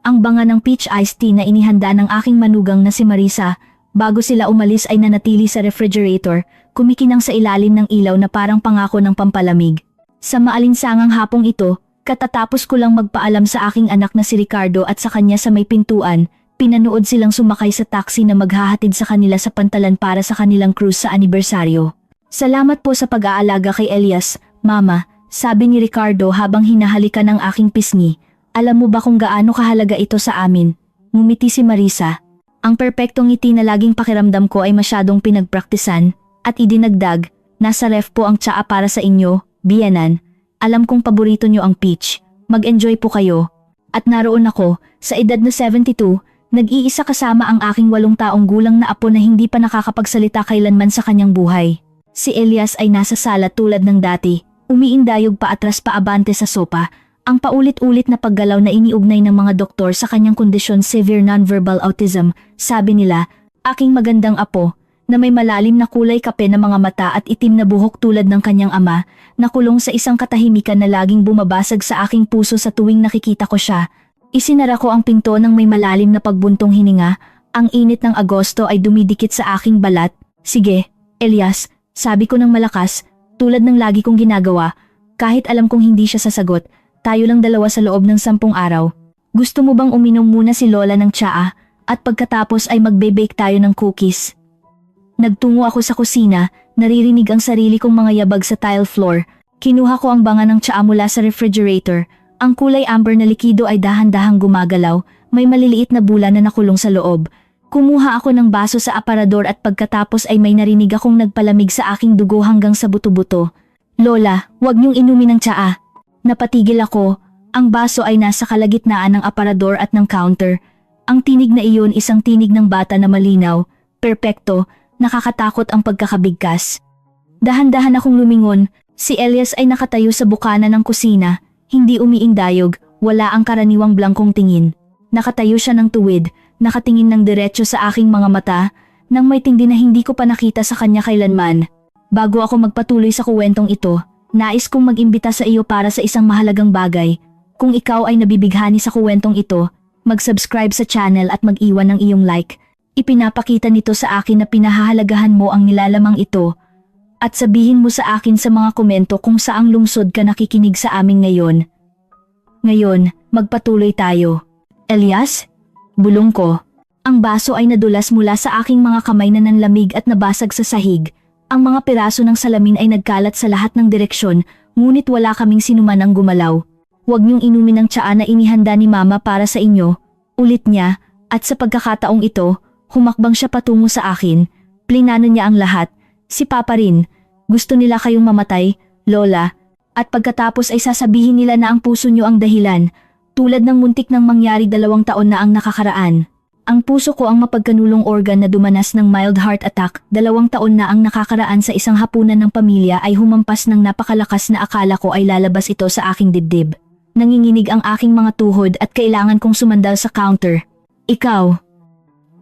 ang banga ng peach iced tea na inihanda ng aking manugang na si Marisa. Bago sila umalis ay nanatili sa refrigerator, kumikinang sa ilalim ng ilaw na parang pangako ng pampalamig. Sa maalinsangang hapong ito, katatapos ko lang magpaalam sa aking anak na si Ricardo at sa kanya sa may pintuan, pinanood silang sumakay sa taxi na maghahatid sa kanila sa Pantalan para sa kanilang cruise sa anibersaryo. Salamat po sa pag-aalaga kay Elias, Mama, sabi ni Ricardo habang hinahalikan ng aking pisngi. Alam mo ba kung gaano kahalaga ito sa amin? Ngumiti si Marisa. Ang perpektong ngiti na laging pakiramdam ko ay masyadong pinagpraktisan, at idinagdag, nasa ref po ang tsaa para sa inyo, biyanan. Alam kong paborito nyo ang peach. Mag-enjoy po kayo. At naroon ako, sa edad na 72, nag-iisa kasama ang aking 8 taong gulang na apo na hindi pa nakakapagsalita kailanman sa kanyang buhay. Si Elias ay nasa sala tulad ng dati, umiindayog pa atras pa abante sa sopa, ang paulit-ulit na paggalaw na iniugnay ng mga doktor sa kanyang kondisyon severe nonverbal autism. Sabi nila, aking magandang apo, na may malalim na kulay kape na mga mata at itim na buhok tulad ng kanyang ama, nakulong sa isang katahimikan na laging bumabasag sa aking puso sa tuwing nakikita ko siya. Isinara ko ang pinto ng may malalim na pagbuntong hininga, ang init ng Agosto ay dumidikit sa aking balat. Sige, Elias, sabi ko ng malakas, tulad ng lagi kong ginagawa, kahit alam kong hindi siya sasagot. Tayo lang dalawa sa loob ng 10 araw. Gusto mo bang uminom muna si Lola ng tsaa at pagkatapos ay magbe-bake tayo ng cookies? Nagtungo ako sa kusina, naririnig ang sarili kong mga yabag sa tile floor. Kinuha ko ang banga ng tsaa mula sa refrigerator. Ang kulay amber na likido ay dahan-dahang gumagalaw, may maliliit na bula na nakulong sa loob. Kumuha ako ng baso sa aparador at pagkatapos ay may narinig akong nagpalamig sa aking dugo hanggang sa buto-buto. Lola, huwag niyong inumin ng tsaa. Napatigil ako, ang baso ay nasa kalagitnaan ng aparador at ng counter. Ang tinig na iyon isang tinig ng bata na malinaw, perpekto, nakakatakot ang pagkakabigkas. Dahan-dahan akong lumingon, si Elias ay nakatayo sa bukana ng kusina, hindi umiindayog, wala ang karaniwang blangkong tingin. Nakatayo siya ng tuwid, nakatingin ng diretso sa aking mga mata, nang may tindi na hindi ko pa nakita sa kanya kailanman. Bago ako magpatuloy sa kuwentong ito, nais kong mag-imbita sa iyo para sa isang mahalagang bagay. Kung ikaw ay nabibighani sa kuwentong ito, mag-subscribe sa channel at mag-iwan ng iyong like. Ipinapakita nito sa akin na pinahahalagahan mo ang nilalamang ito. At sabihin mo sa akin sa mga komento kung saang lungsod ka nakikinig sa amin ngayon. Ngayon, magpatuloy tayo. Elias? Bulong ko. Ang baso ay nadulas mula sa aking mga kamay na nanlamig at nabasag sa sahig. Ang mga piraso ng salamin ay nagkalat sa lahat ng direksyon, ngunit wala kaming sinuman ang gumalaw. Huwag niyong inumin ang tsaa na inihanda ni Mama para sa inyo. Ulit niya, at sa pagkakataong ito, humakbang siya patungo sa akin. Plinano niya ang lahat. Si Papa rin. Gusto nila kayong mamatay, Lola. At pagkatapos ay sasabihin nila na ang puso niyo ang dahilan, tulad ng muntik nang mangyari 2 taon na ang nakakaraan. Ang puso ko ang mapagkanulong organ na dumanas ng mild heart attack, 2 taon na ang nakakaraan sa isang hapunan ng pamilya ay humampas ng napakalakas na akala ko ay lalabas ito sa aking dibdib. Nanginginig ang aking mga tuhod at kailangan kong sumandal sa counter. Ikaw.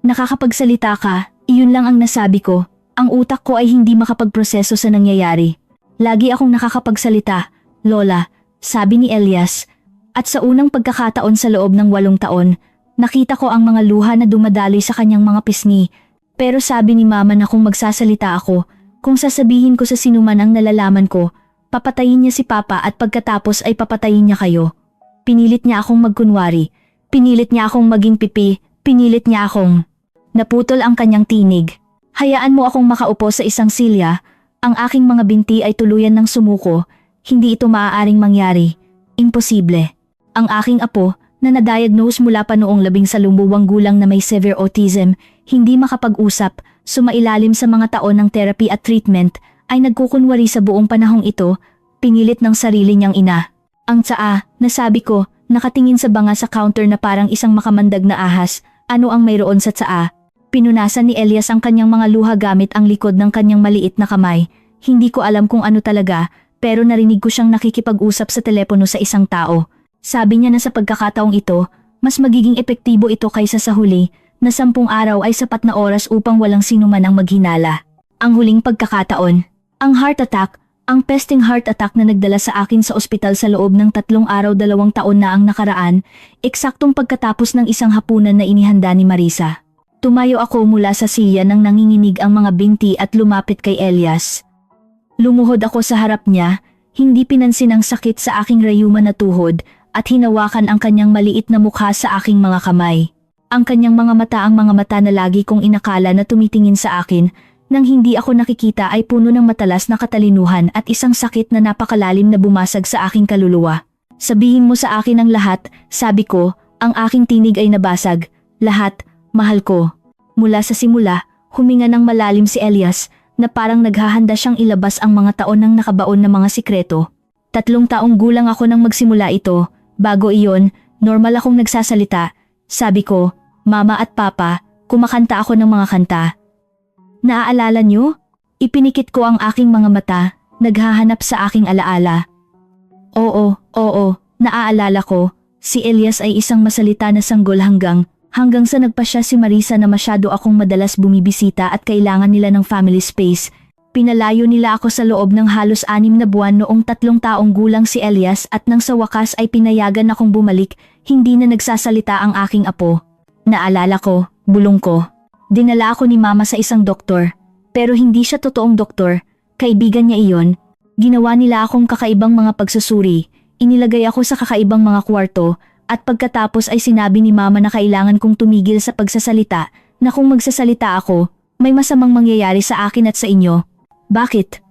Nakakapagsalita ka, iyon lang ang nasabi ko. Ang utak ko ay hindi makapagproseso sa nangyayari. Lagi akong nakakapagsalita, Lola, sabi ni Elias. At sa unang pagkakataon sa loob ng 8 taon, nakita ko ang mga luha na dumadaloy sa kanyang mga pisngi, pero sabi ni Mama na kung magsasalita ako, kung sasabihin ko sa sinuman ang nalalaman ko, papatayin niya si Papa at pagkatapos ay papatayin niya kayo. Pinilit niya akong magkunwari, pinilit niya akong maging pipi, pinilit niya akong... Naputol ang kanyang tinig. Hayaan mo akong makaupo sa isang silya, ang aking mga binti ay tuluyan ng sumuko, hindi ito maaaring mangyari. Imposible. Ang aking apo, na na-diagnose mula pa noong 11 gulang na may severe autism, hindi makapag-usap, sumailalim sa mga taon ng therapy at treatment, ay nagkukunwari sa buong panahong ito, pinilit ng sarili niyang ina. Ang tsaa, nasabi ko, nakatingin sa banga sa counter na parang isang makamandag na ahas, ano ang mayroon sa tsaa? Pinunasan ni Elias ang kanyang mga luha gamit ang likod ng kanyang maliit na kamay. Hindi ko alam kung ano talaga, pero narinig ko siyang nakikipag-usap sa telepono sa isang tao. Sabi niya na sa pagkakataong ito, mas magiging epektibo ito kaysa sa huli, na 10 araw ay sapat na oras upang walang sinuman ang maghinala. Ang huling pagkakataon, ang heart attack, Ang pesting heart attack na nagdala sa akin sa ospital sa loob ng 3 araw 2 taon na ang nakaraan, eksaktong pagkatapos ng isang hapunan na inihanda ni Marisa. Tumayo ako mula sa silya nang nanginginig ang mga binti at lumapit kay Elias. Lumuhod ako sa harap niya, hindi pinansin ang sakit sa aking rayuma na tuhod at hinawakan ang kanyang maliit na mukha sa aking mga kamay. Ang kanyang mga mata na lagi kong inakala na tumitingin sa akin, nang hindi ako nakikita ay puno ng matalas na katalinuhan at isang sakit na napakalalim na bumasag sa aking kaluluwa. Sabihin mo sa akin ang lahat, sabi ko, ang aking tinig ay nabasag. Lahat, mahal ko. Mula sa simula, huminga ng malalim si Elias na parang naghahanda siyang ilabas ang mga taon ng nakabaon na mga sikreto. 3 taong gulang ako nang magsimula ito. Bago iyon, normal akong nagsasalita. Sabi ko, Mama at Papa, kumakanta ako ng mga kanta. Naaalala niyo? Ipinikit ko ang aking mga mata, naghahanap sa aking alaala. Oo, naaalala ko. Si Elias ay isang masalita na sanggol hanggang sa nagpasya si Marisa na masyado akong madalas bumibisita at kailangan nila ng family space. Pinalayo nila ako sa loob ng halos 6 na buwan noong 3 taong gulang si Elias at nang sa wakas ay pinayagan akong bumalik, hindi na nagsasalita ang aking apo. Naalala ko, bulong ko. Dinala ako ni Mama sa isang doktor, pero hindi siya totoong doktor, kaibigan niya iyon. Ginawa nila akong kakaibang mga pagsusuri, inilagay ako sa kakaibang mga kwarto, at pagkatapos ay sinabi ni Mama na kailangan kong tumigil sa pagsasalita, na kung magsasalita ako, may masamang mangyayari sa akin at sa inyo. Bakit?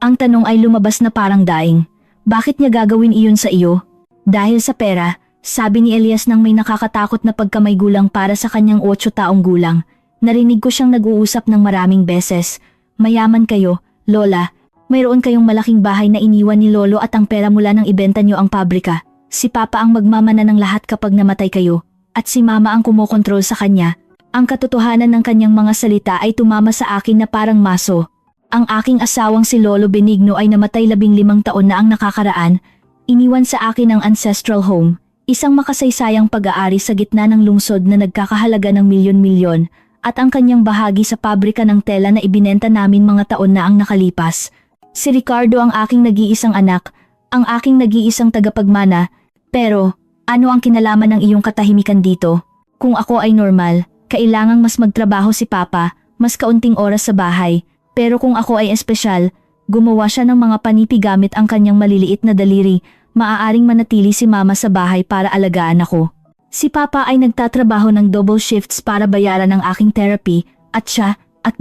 Ang tanong ay lumabas na parang daing. Bakit niya gagawin iyon sa iyo? Dahil sa pera, sabi ni Elias nang may nakakatakot na pagkamay gulang para sa kanyang 8 taong gulang. Narinig ko siyang nag-uusap ng maraming beses. Mayaman kayo, Lola. Mayroon kayong malaking bahay na iniwan ni Lolo at ang pera mula nang ibenta niyo ang pabrika. Si Papa ang magmamana ng lahat kapag namatay kayo, at si Mama ang kumokontrol sa kanya. Ang katotohanan ng kanyang mga salita ay tumama sa akin na parang maso. Ang aking asawang si Lolo Benigno ay namatay 15 taon na ang nakakaraan. Iniwan sa akin ang ancestral home, isang makasaysayang pag-aari sa gitna ng lungsod na nagkakahalaga ng milyon-milyon, at ang kanyang bahagi sa pabrika ng tela na ibinenta namin mga taon na ang nakalipas. Si Ricardo ang aking nag-iisang anak, ang aking nag-iisang tagapagmana, pero ano ang kinalaman ng iyong katahimikan dito? Kung ako ay normal, kailangang mas magtrabaho si Papa, mas kaunting oras sa bahay, pero kung ako ay espesyal, gumawa siya ng mga panipi gamit ang kanyang maliliit na daliri, maaaring manatili si Mama sa bahay para alagaan ako. Si Papa ay nagtatrabaho ng double shifts para bayaran ang aking therapy at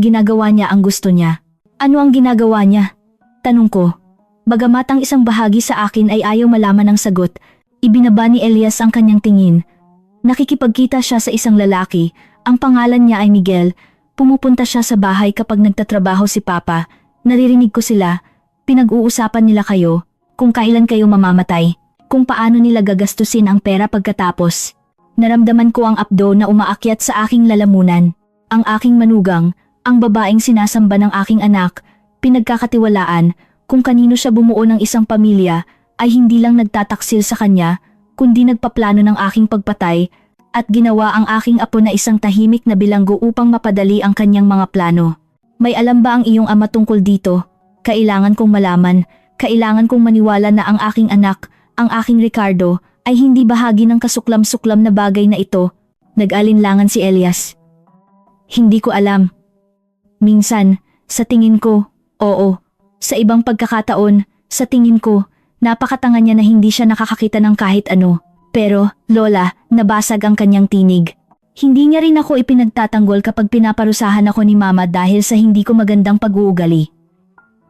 ginagawa niya ang gusto niya. Ano ang ginagawa niya? Tanong ko. Bagamat ang isang bahagi sa akin ay ayaw malaman ng sagot, ibinaba ni Elias ang kanyang tingin. Nakikipagkita siya sa isang lalaki, ang pangalan niya ay Miguel. Pumupunta siya sa bahay kapag nagtatrabaho si Papa. Naririnig ko sila. Pinag-uusapan nila kayo, kung kailan kayo mamamatay, kung paano nila gagastusin ang pera pagkatapos. Naramdaman ko ang abdo na umaakyat sa aking lalamunan. Ang aking manugang, ang babaeng sinasamba ng aking anak, pinagkakatiwalaan, kung kanino siya bumuo ng isang pamilya, ay hindi lang nagtataksil sa kanya, kundi nagpaplano ng aking pagpatay, at ginawa ang aking apo na isang tahimik na bilanggo upang mapadali ang kanyang mga plano. May alam ba ang iyong ama tungkol dito? Kailangan kong malaman, kailangan kong maniwala na ang aking anak, ang aking Ricardo, ay hindi bahagi ng kasuklam-suklam na bagay na ito. Nag-alinlangan si Elias. Hindi ko alam. Minsan, sa tingin ko, oo. Sa ibang pagkakataon, sa tingin ko, napakatanga niya na hindi siya nakakakita ng kahit ano. Pero, Lola, nabasag ang kanyang tinig. Hindi niya rin ako ipinagtatanggol kapag pinaparusahan ako ni Mama dahil sa hindi ko magandang pag-uugali.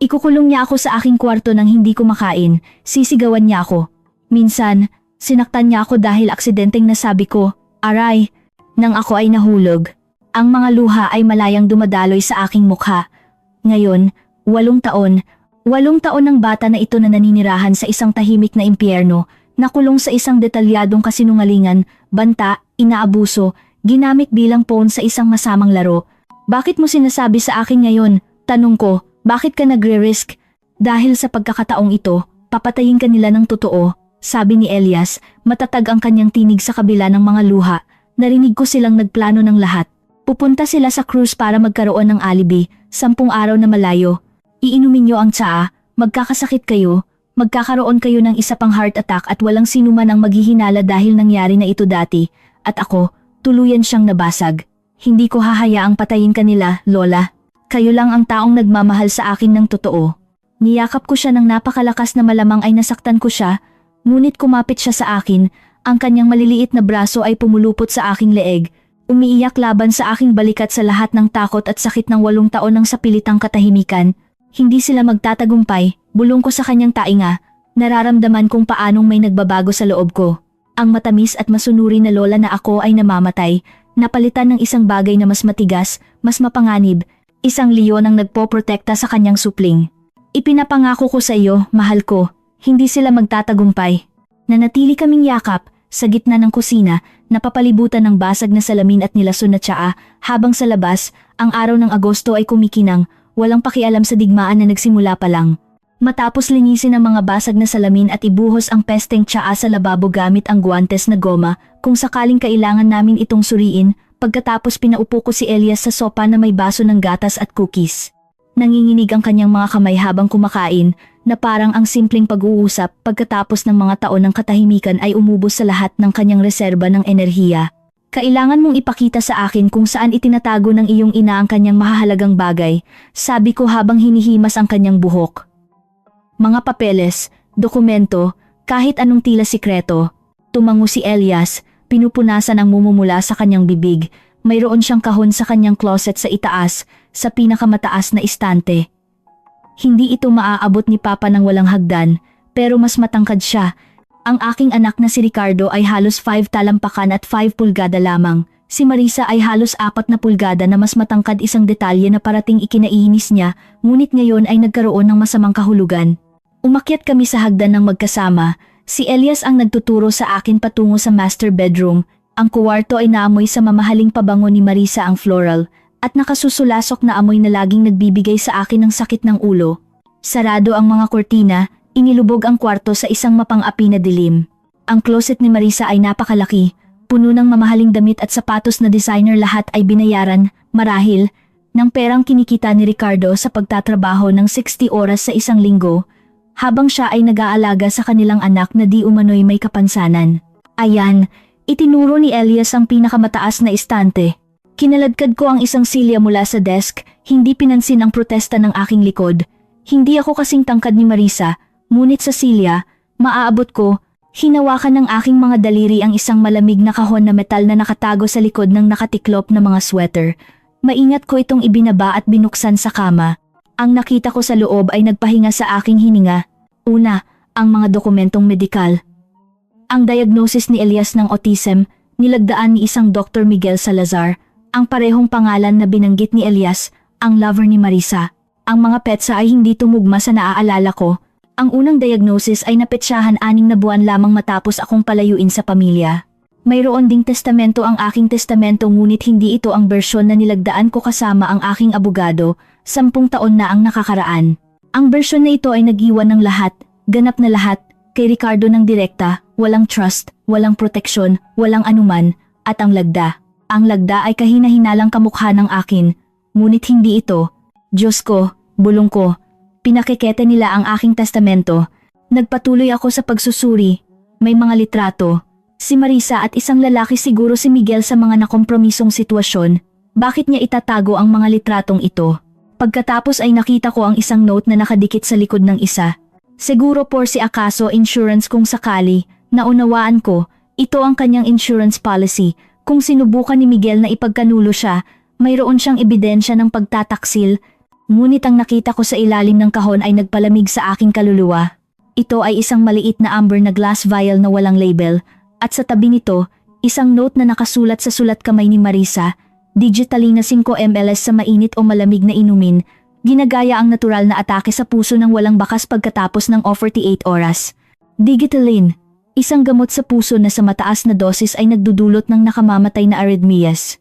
Ikukulong niya ako sa aking kwarto nang hindi ko makain, sisigawan niya ako. Minsan, sinaktan niya ako dahil aksidenteng nasabi ko, aray, nang ako ay nahulog. Ang mga luha ay malayang dumadaloy sa aking mukha. Ngayon, 8 taon ng bata na ito na naninirahan sa isang tahimik na impyerno, nakulong sa isang detalyadong kasinungalingan, banta, inaabuso, ginamit bilang pawn sa isang masamang laro. Bakit mo sinasabi sa akin ngayon? Tanong ko, bakit ka nagre-risk? Dahil sa pagkakataong ito, papatayin ka nila ng totoo. Sabi ni Elias, matatag ang kanyang tinig sa kabila ng mga luha. Narinig ko silang nagplano ng lahat. Pupunta sila sa cruise para magkaroon ng alibi, 10 araw na malayo. Iinumin niyo ang tsaa, magkakasakit kayo, magkakaroon kayo ng isa pang heart attack at walang sinuman ang maghihinala dahil nangyari na ito dati, at ako, tuluyan siyang nabasag. Hindi ko hahayaang patayin kanila, Lola. Kayo lang ang taong nagmamahal sa akin ng totoo. Niyakap ko siya ng napakalakas na malamang ay nasaktan ko siya, ngunit kumapit siya sa akin, ang kanyang maliliit na braso ay pumulupot sa aking leeg. Umiiyak laban sa aking balikat sa lahat ng takot at sakit ng 8 taon ng sapilitang katahimikan. Hindi sila magtatagumpay, bulong ko sa kanyang tainga. Nararamdaman kung paanong may nagbabago sa loob ko. Ang matamis at masunuri na lola na ako ay namamatay, napalitan ng isang bagay na mas matigas, mas mapanganib, isang leon ang nagpoprotekta sa kanyang supling. Ipinapangako ko sa iyo, mahal ko, hindi sila magtatagumpay. Nanatili kaming yakap, sa gitna ng kusina, napapalibutan ng basag na salamin at nilason na tsaa, habang sa labas, ang araw ng Agosto ay kumikinang, walang pakialam sa digmaan na nagsimula pa lang. Matapos linisin ang mga basag na salamin at ibuhos ang pesteng tsaa sa lababo gamit ang guwantes na goma, kung sakaling kailangan namin itong suriin, pagkatapos pinaupo ko si Elias sa sopa na may baso ng gatas at cookies. Nanginginig ang kanyang mga kamay habang kumakain, na parang ang simpleng pag-uusap pagkatapos ng mga taon ng katahimikan ay umubos sa lahat ng kanyang reserba ng enerhiya. Kailangan mong ipakita sa akin kung saan itinatago ng iyong ina ang kanyang mahahalagang bagay, sabi ko habang hinihimas ang kanyang buhok. Mga papeles, dokumento, kahit anong tila sikreto. Tumango si Elias, pinupunasan ang mumumula sa kanyang bibig. Mayroon siyang kahon sa kanyang closet sa itaas, sa pinakamataas na istante. Hindi ito maaabot ni Papa ng walang hagdan, pero mas matangkad siya. Ang aking anak na si Ricardo ay halos 5 talampakan at 5 pulgada lamang. Si Marisa ay halos 4 na pulgada na mas matangkad, isang detalye na parating ikinainis niya, ngunit ngayon ay nagkaroon ng masamang kahulugan. Umakyat kami sa hagdan ng magkasama. Si Elias ang nagtuturo sa akin patungo sa master bedroom. Ang kuwarto ay naamoy sa mamahaling pabango ni Marisa, ang floral, at nakasusulasok na amoy na laging nagbibigay sa akin ng sakit ng ulo. Sarado ang mga kortina, inilubog ang kwarto sa isang mapang-api na dilim. Ang closet ni Marisa ay napakalaki, puno ng mamahaling damit at sapatos na designer, lahat ay binayaran, marahil, ng perang kinikita ni Ricardo sa pagtatrabaho ng 60 oras sa isang linggo, habang siya ay nag-aalaga sa kanilang anak na di umano'y may kapansanan. Ayan, itinuro ni Elias ang pinakamataas na istante. Kinaladkad ko ang isang silya mula sa desk, hindi pinansin ang protesta ng aking likod. Hindi ako kasing tangkad ni Marisa, ngunit sa silya, maaabot ko, hinawakan ng aking mga daliri ang isang malamig na kahon na metal na nakatago sa likod ng nakatiklop na mga sweater. Maingat ko itong ibinaba at binuksan sa kama. Ang nakita ko sa loob ay nagpahinga sa aking hininga. Una, ang mga dokumentong medikal. Ang diagnosis ni Elias ng autism, nilagdaan ni isang Dr. Miguel Salazar. Ang parehong pangalan na binanggit ni Elias, ang lover ni Marisa. Ang mga petsa ay hindi tumugma sa naaalala ko. Ang unang diagnosis ay napetsahan 6 na buwan lamang matapos akong palayuin sa pamilya. Mayroon ding testamento ang aking testamento, ngunit hindi ito ang bersyon na nilagdaan ko kasama ang aking abogado, 10 taon na ang nakakaraan. Ang bersyon na ito ay nag-iwan ng lahat, ganap na lahat, kay Ricardo ng direkta, walang trust, walang proteksyon, walang anuman, at ang lagda. Ang lagda ay kahina-hinalang kamukha ng akin, ngunit hindi ito. Diyos ko, bulong ko. Pinakikete nila ang aking testamento. Nagpatuloy ako sa pagsusuri. May mga litrato. Si Marisa at isang lalaki, siguro si Miguel, sa mga nakompromisong sitwasyon. Bakit niya itatago ang mga litratong ito? Pagkatapos ay nakita ko ang isang note na nakadikit sa likod ng isa. Siguro por si akaso insurance kung sakali. Naunawaan ko, ito ang kanyang insurance policy. Kung sinubukan ni Miguel na ipagkanulo siya, mayroon siyang ebidensya ng pagtataksil, ngunit ang nakita ko sa ilalim ng kahon ay nagpalamig sa aking kaluluwa. Ito ay isang maliit na amber na glass vial na walang label, at sa tabi nito, isang note na nakasulat sa sulat kamay ni Marisa, digitally na 5 ml sa mainit o malamig na inumin, ginagaya ang natural na atake sa puso ng walang bakas pagkatapos ng 48 oras. Digitalin. Isang gamot sa puso na sa mataas na dosis ay nagdudulot ng nakamamatay na arrhythmias.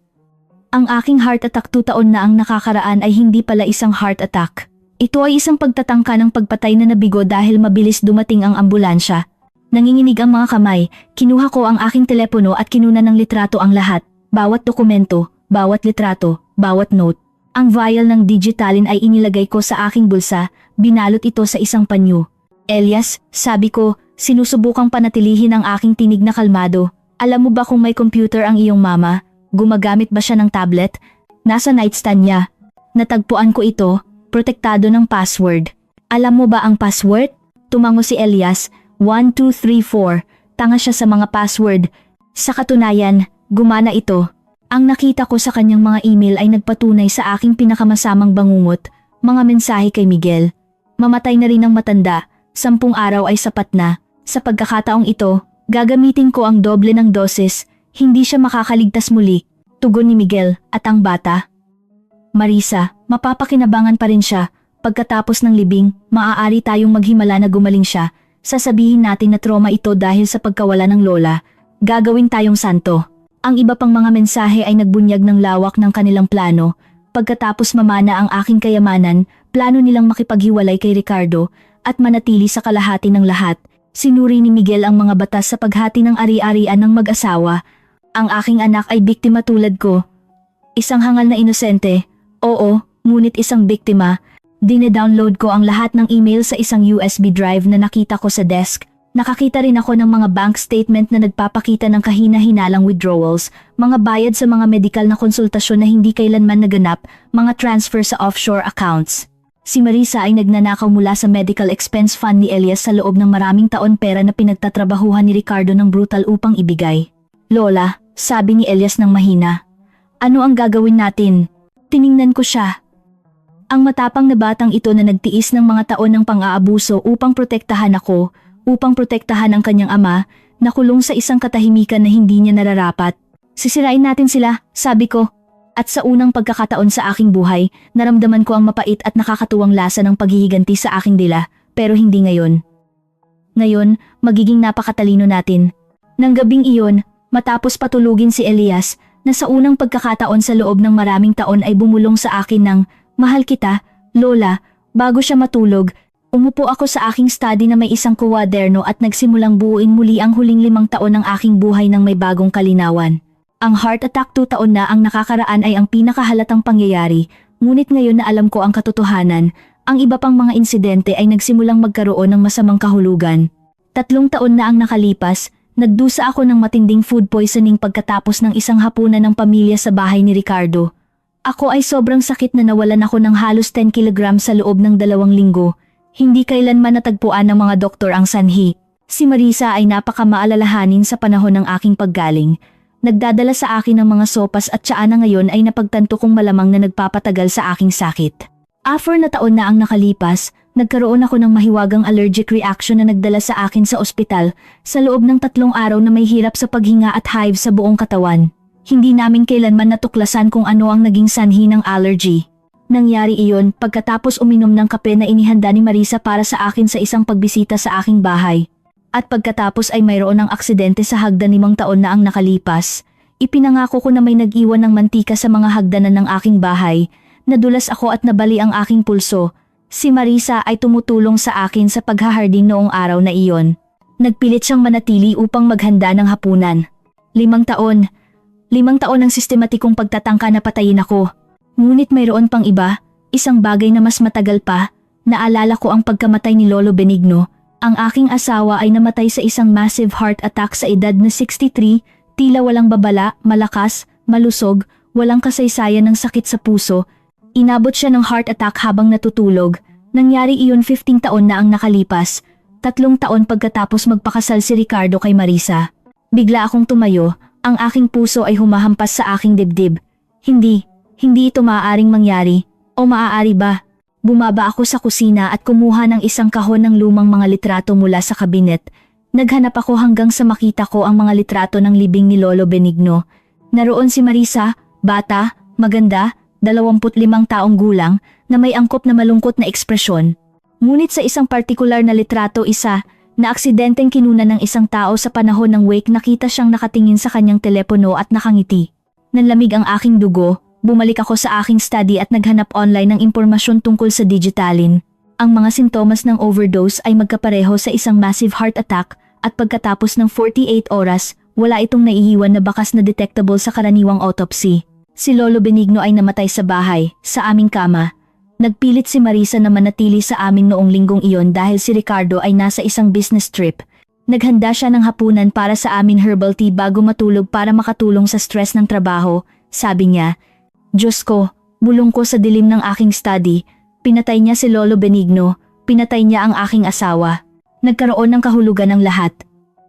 Ang aking heart attack 2 taon na ang nakakaraan ay hindi pala isang heart attack. Ito ay isang pagtatangka ng pagpatay na nabigo dahil mabilis dumating ang ambulansya. Nanginginig ang mga kamay, kinuha ko ang aking telepono at kinuna ng litrato ang lahat. Bawat dokumento, bawat litrato, bawat note. Ang vial ng Digitalin ay inilagay ko sa aking bulsa, binalot ito sa isang panyo. Elias, sabi ko, sinusubukang panatilihin ang aking tinig na kalmado. Alam mo ba kung may computer ang iyong mama? Gumagamit ba siya ng tablet? Nasa nightstand niya. Natagpuan ko ito, protektado ng password. Alam mo ba ang password? Tumango si Elias, 1234. Tanga siya sa mga password. Sa katunayan, gumana ito. Ang nakita ko sa kanyang mga email ay nagpatunay sa aking pinakamasamang bangungot, mga mensahe kay Miguel. Mamatay na rin ang matanda, 10 araw ay sapat na. Sa pagkakataong ito, gagamitin ko ang doble ng dosis, hindi siya makakaligtas muli. Tugon ni Miguel at ang bata. Marisa, mapapakinabangan pa rin siya. Pagkatapos ng libing, maaari tayong maghimala na gumaling siya. Sasabihin natin na trauma ito dahil sa pagkawala ng lola. Gagawin tayong santo. Ang iba pang mga mensahe ay nagbunyag ng lawak ng kanilang plano. Pagkatapos mamana ang aking kayamanan, plano nilang makipaghiwalay kay Ricardo at manatili sa kalahati ng lahat. Sinuri ni Miguel ang mga batas sa paghati ng ari-arian ng mag-asawa. Ang aking anak ay biktima tulad ko. Isang hangal na inosente. Oo, ngunit isang biktima. Dine-download ko ang lahat ng email sa isang USB drive na nakita ko sa desk. Nakakita rin ako ng mga bank statement na nagpapakita ng kahina-hinalang withdrawals, mga bayad sa mga medikal na konsultasyon na hindi kailanman naganap, mga transfer sa offshore accounts. Si Marisa ay nagnanakaw mula sa medical expense fund ni Elias sa loob ng maraming taon, pera na pinagtatrabahuhan ni Ricardo ng brutal upang ibigay. Lola, sabi ni Elias ng mahina. Ano ang gagawin natin? Tiningnan ko siya. Ang matapang na batang ito na nagtiis ng mga taon ng pang-aabuso upang protektahan ako, upang protektahan ang kanyang ama, nakulong sa isang katahimikan na hindi niya nararapat. Sisirain natin sila, sabi ko. At sa unang pagkakataon sa aking buhay, naramdaman ko ang mapait at nakakatuwang lasa ng paghihiganti sa aking dila, pero hindi ngayon. Ngayon, magiging napakatalino natin. Nang gabing iyon, matapos patulugin si Elias, na sa unang pagkakataon sa loob ng maraming taon ay bumulong sa akin ng, "Mahal kita, Lola," bago siya matulog, umupo ako sa aking study na may isang kuwaderno at nagsimulang buuin muli ang huling 5 taon ng aking buhay ng may bagong kalinawan. Ang heart attack 2 taon na ang nakakaraan ay ang pinakahalatang pangyayari, ngunit ngayon na alam ko ang katotohanan, ang iba pang mga insidente ay nagsimulang magkaroon ng masamang kahulugan. 3 taon na ang nakalipas, nagdusa ako ng matinding food poisoning pagkatapos ng isang hapunan ng pamilya sa bahay ni Ricardo. Ako ay sobrang sakit na nawalan ako ng halos 10 kilogram sa loob ng 2 linggo. Hindi kailanman natagpuan ng mga doktor ang sanhi. Si Marisa ay napakamaalalahanin sa panahon ng aking paggaling. Nagdadala sa akin ng mga sopas at tsaa na ngayon ay napagtanto kong malamang na nagpapatagal sa aking sakit. After na taon na ang nakalipas, nagkaroon ako ng mahiwagang allergic reaction na nagdala sa akin sa ospital sa loob ng 3 araw na may hirap sa paghinga at hives sa buong katawan. Hindi namin kailanman natuklasan kung ano ang naging sanhi ng allergy. Nangyari iyon pagkatapos uminom ng kape na inihanda ni Marisa para sa akin sa isang pagbisita sa aking bahay. At pagkatapos ay mayroon ng aksidente sa hagdan 5 taon na ang nakalipas. Ipinangako ko na may nag-iwan ng mantika sa mga hagdanan ng aking bahay. Nadulas ako at nabali ang aking pulso. Si Marisa ay tumutulong sa akin sa paghaharding noong araw na iyon. Nagpilit siyang manatili upang maghanda ng hapunan. 5 taon. 5 taon ng sistematikong pagtatangka na patayin ako. Ngunit mayroon pang iba, isang bagay na mas matagal pa. Naalala ko ang pagkamatay ni Lolo Benigno. Ang aking asawa ay namatay sa isang massive heart attack sa edad na 63, tila walang babala, malakas, malusog, walang kasaysayan ng sakit sa puso. Inabot siya ng heart attack habang natutulog. Nangyari iyon 15 taon na ang nakalipas. 3 taon pagkatapos magpakasal si Ricardo kay Marisa. Bigla akong tumayo, ang aking puso ay humahampas sa aking dibdib. Hindi ito maaaring mangyari. O maaari ba? Bumaba ako sa kusina at kumuha ng isang kahon ng lumang mga litrato mula sa kabinet. Naghanap ako hanggang sa makita ko ang mga litrato ng libing ni Lolo Benigno. Naroon si Marisa, bata, maganda, 25 taong gulang, na may angkop na malungkot na ekspresyon. Ngunit sa isang partikular na litrato na aksidenteng kinuna ng isang tao sa panahon ng wake, nakita siyang nakatingin sa kanyang telepono at nakangiti. Nanlamig ang aking dugo. Bumalik ako sa aking study at naghanap online ng impormasyon tungkol sa Digitalin. Ang mga sintomas ng overdose ay magkapareho sa isang massive heart attack at pagkatapos ng 48 oras, wala itong naiiwan na bakas na detectable sa karaniwang autopsy. Si Lolo Benigno ay namatay sa bahay, sa aming kama. Nagpilit si Marisa na manatili sa amin noong linggong iyon dahil si Ricardo ay nasa isang business trip. Naghanda siya ng hapunan para sa amin herbal tea bago matulog para makatulong sa stress ng trabaho. Sabi niya, "Diyos ko, bulong ko sa dilim ng aking study. Pinatay niya si Lolo Benigno, pinatay niya ang aking asawa." Nagkaroon ng kahulugan ng lahat.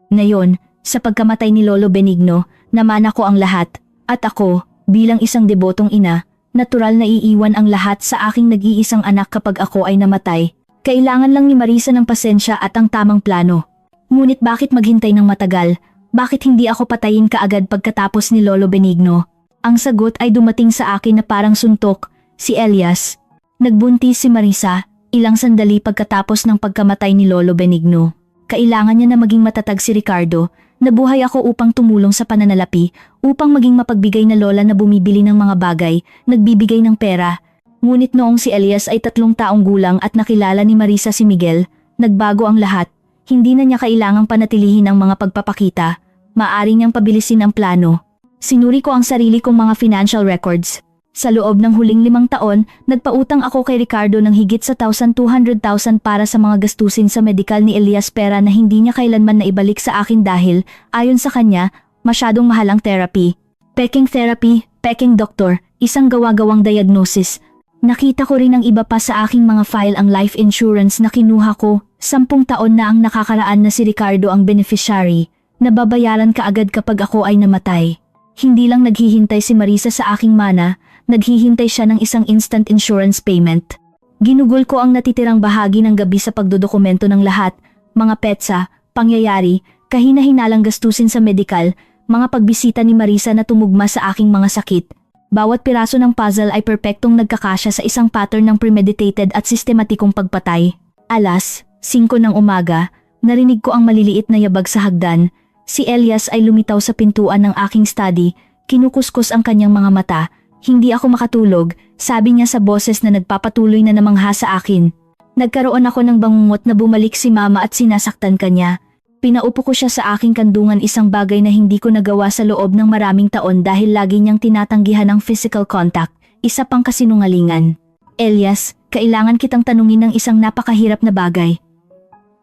Ngayon, sa pagkamatay ni Lolo Benigno, namana ko ang lahat. At ako, bilang isang debotong ina, natural na iiwan ang lahat sa aking nag-iisang anak kapag ako ay namatay. Kailangan lang ni Marisa ng pasensya at ang tamang plano. Ngunit bakit maghintay ng matagal? Bakit hindi ako patayin kaagad pagkatapos ni Lolo Benigno? Ang sagot ay dumating sa akin na parang suntok, si Elias. Nagbuntis si Marisa, ilang sandali pagkatapos ng pagkamatay ni Lolo Benigno. Kailangan niya na maging matatag si Ricardo. Nabuhay ako upang tumulong sa pananalapi, upang maging mapagbigay na lola na bumibili ng mga bagay, nagbibigay ng pera. Ngunit noong si Elias ay 3 taong gulang at nakilala ni Marisa si Miguel, nagbago ang lahat. Hindi na niya kailangang panatilihin ang mga pagpapakita. Maaari niyang pabilisin ang plano. Sinuri ko ang sarili kong mga financial records. Sa loob ng huling 5 taon, nagpautang ako kay Ricardo ng higit sa 1,200,000 para sa mga gastusin sa medikal ni Elias, pera na hindi niya kailanman naibalik sa akin dahil, ayon sa kanya, masyadong mahal ang therapy. Peking therapy, peking doktor, isang gawa-gawang diagnosis. Nakita ko rin ang iba pa sa aking mga file ang life insurance na kinuha ko. 10 taon na ang nakakaraan na si Ricardo ang beneficiary. Nababayaran kaagad kapag ako ay namatay. Hindi lang naghihintay si Marisa sa aking mana, naghihintay siya ng isang instant insurance payment. Ginugol ko ang natitirang bahagi ng gabi sa pagdodokumento ng lahat, mga petsa, pangyayari, kahina-hinalang gastusin sa medikal, mga pagbisita ni Marisa na tumugma sa aking mga sakit. Bawat piraso ng puzzle ay perpektong nagkakasya sa isang pattern ng premeditated at sistematikong pagpatay. Alas 5 ng umaga, narinig ko ang maliliit na yabag sa hagdan. Si Elias ay lumitaw sa pintuan ng aking study, kinukuskus ang kanyang mga mata. Hindi ako makatulog, sabi niya sa boses na nagpapatuloy na namangha sa akin. Nagkaroon ako ng bangungot na bumalik si mama at sinasaktan kanya. Pinaupo ko siya sa aking kandungan, isang bagay na hindi ko nagawa sa loob ng maraming taon dahil lagi niyang tinatanggihan ang physical contact, isa pang kasinungalingan. Elias, kailangan kitang tanungin ng isang napakahirap na bagay.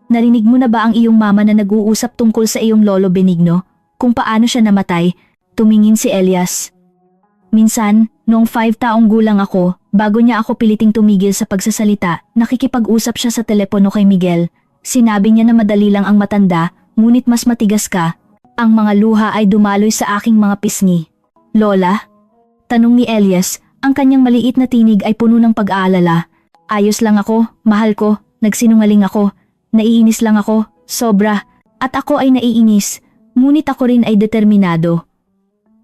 Narinig mo na ba ang iyong mama na nag-uusap tungkol sa iyong Lolo Benigno? Kung paano siya namatay? Tumingin si Elias. Minsan, noong 5 taong gulang ako, bago niya ako piliting tumigil sa pagsasalita, nakikipag-usap siya sa telepono kay Miguel. Sinabi niya na madali lang ang matanda, ngunit mas matigas ka. Ang mga luha ay dumaloy sa aking mga pisngi. Lola? Tanong ni Elias, ang kanyang maliit na tinig ay puno ng pag-aalala. Ayos lang ako, mahal ko, nagsinungaling ako. Naiinis lang ako, sobra, at ako ay naiinis, ngunit ako rin ay determinado.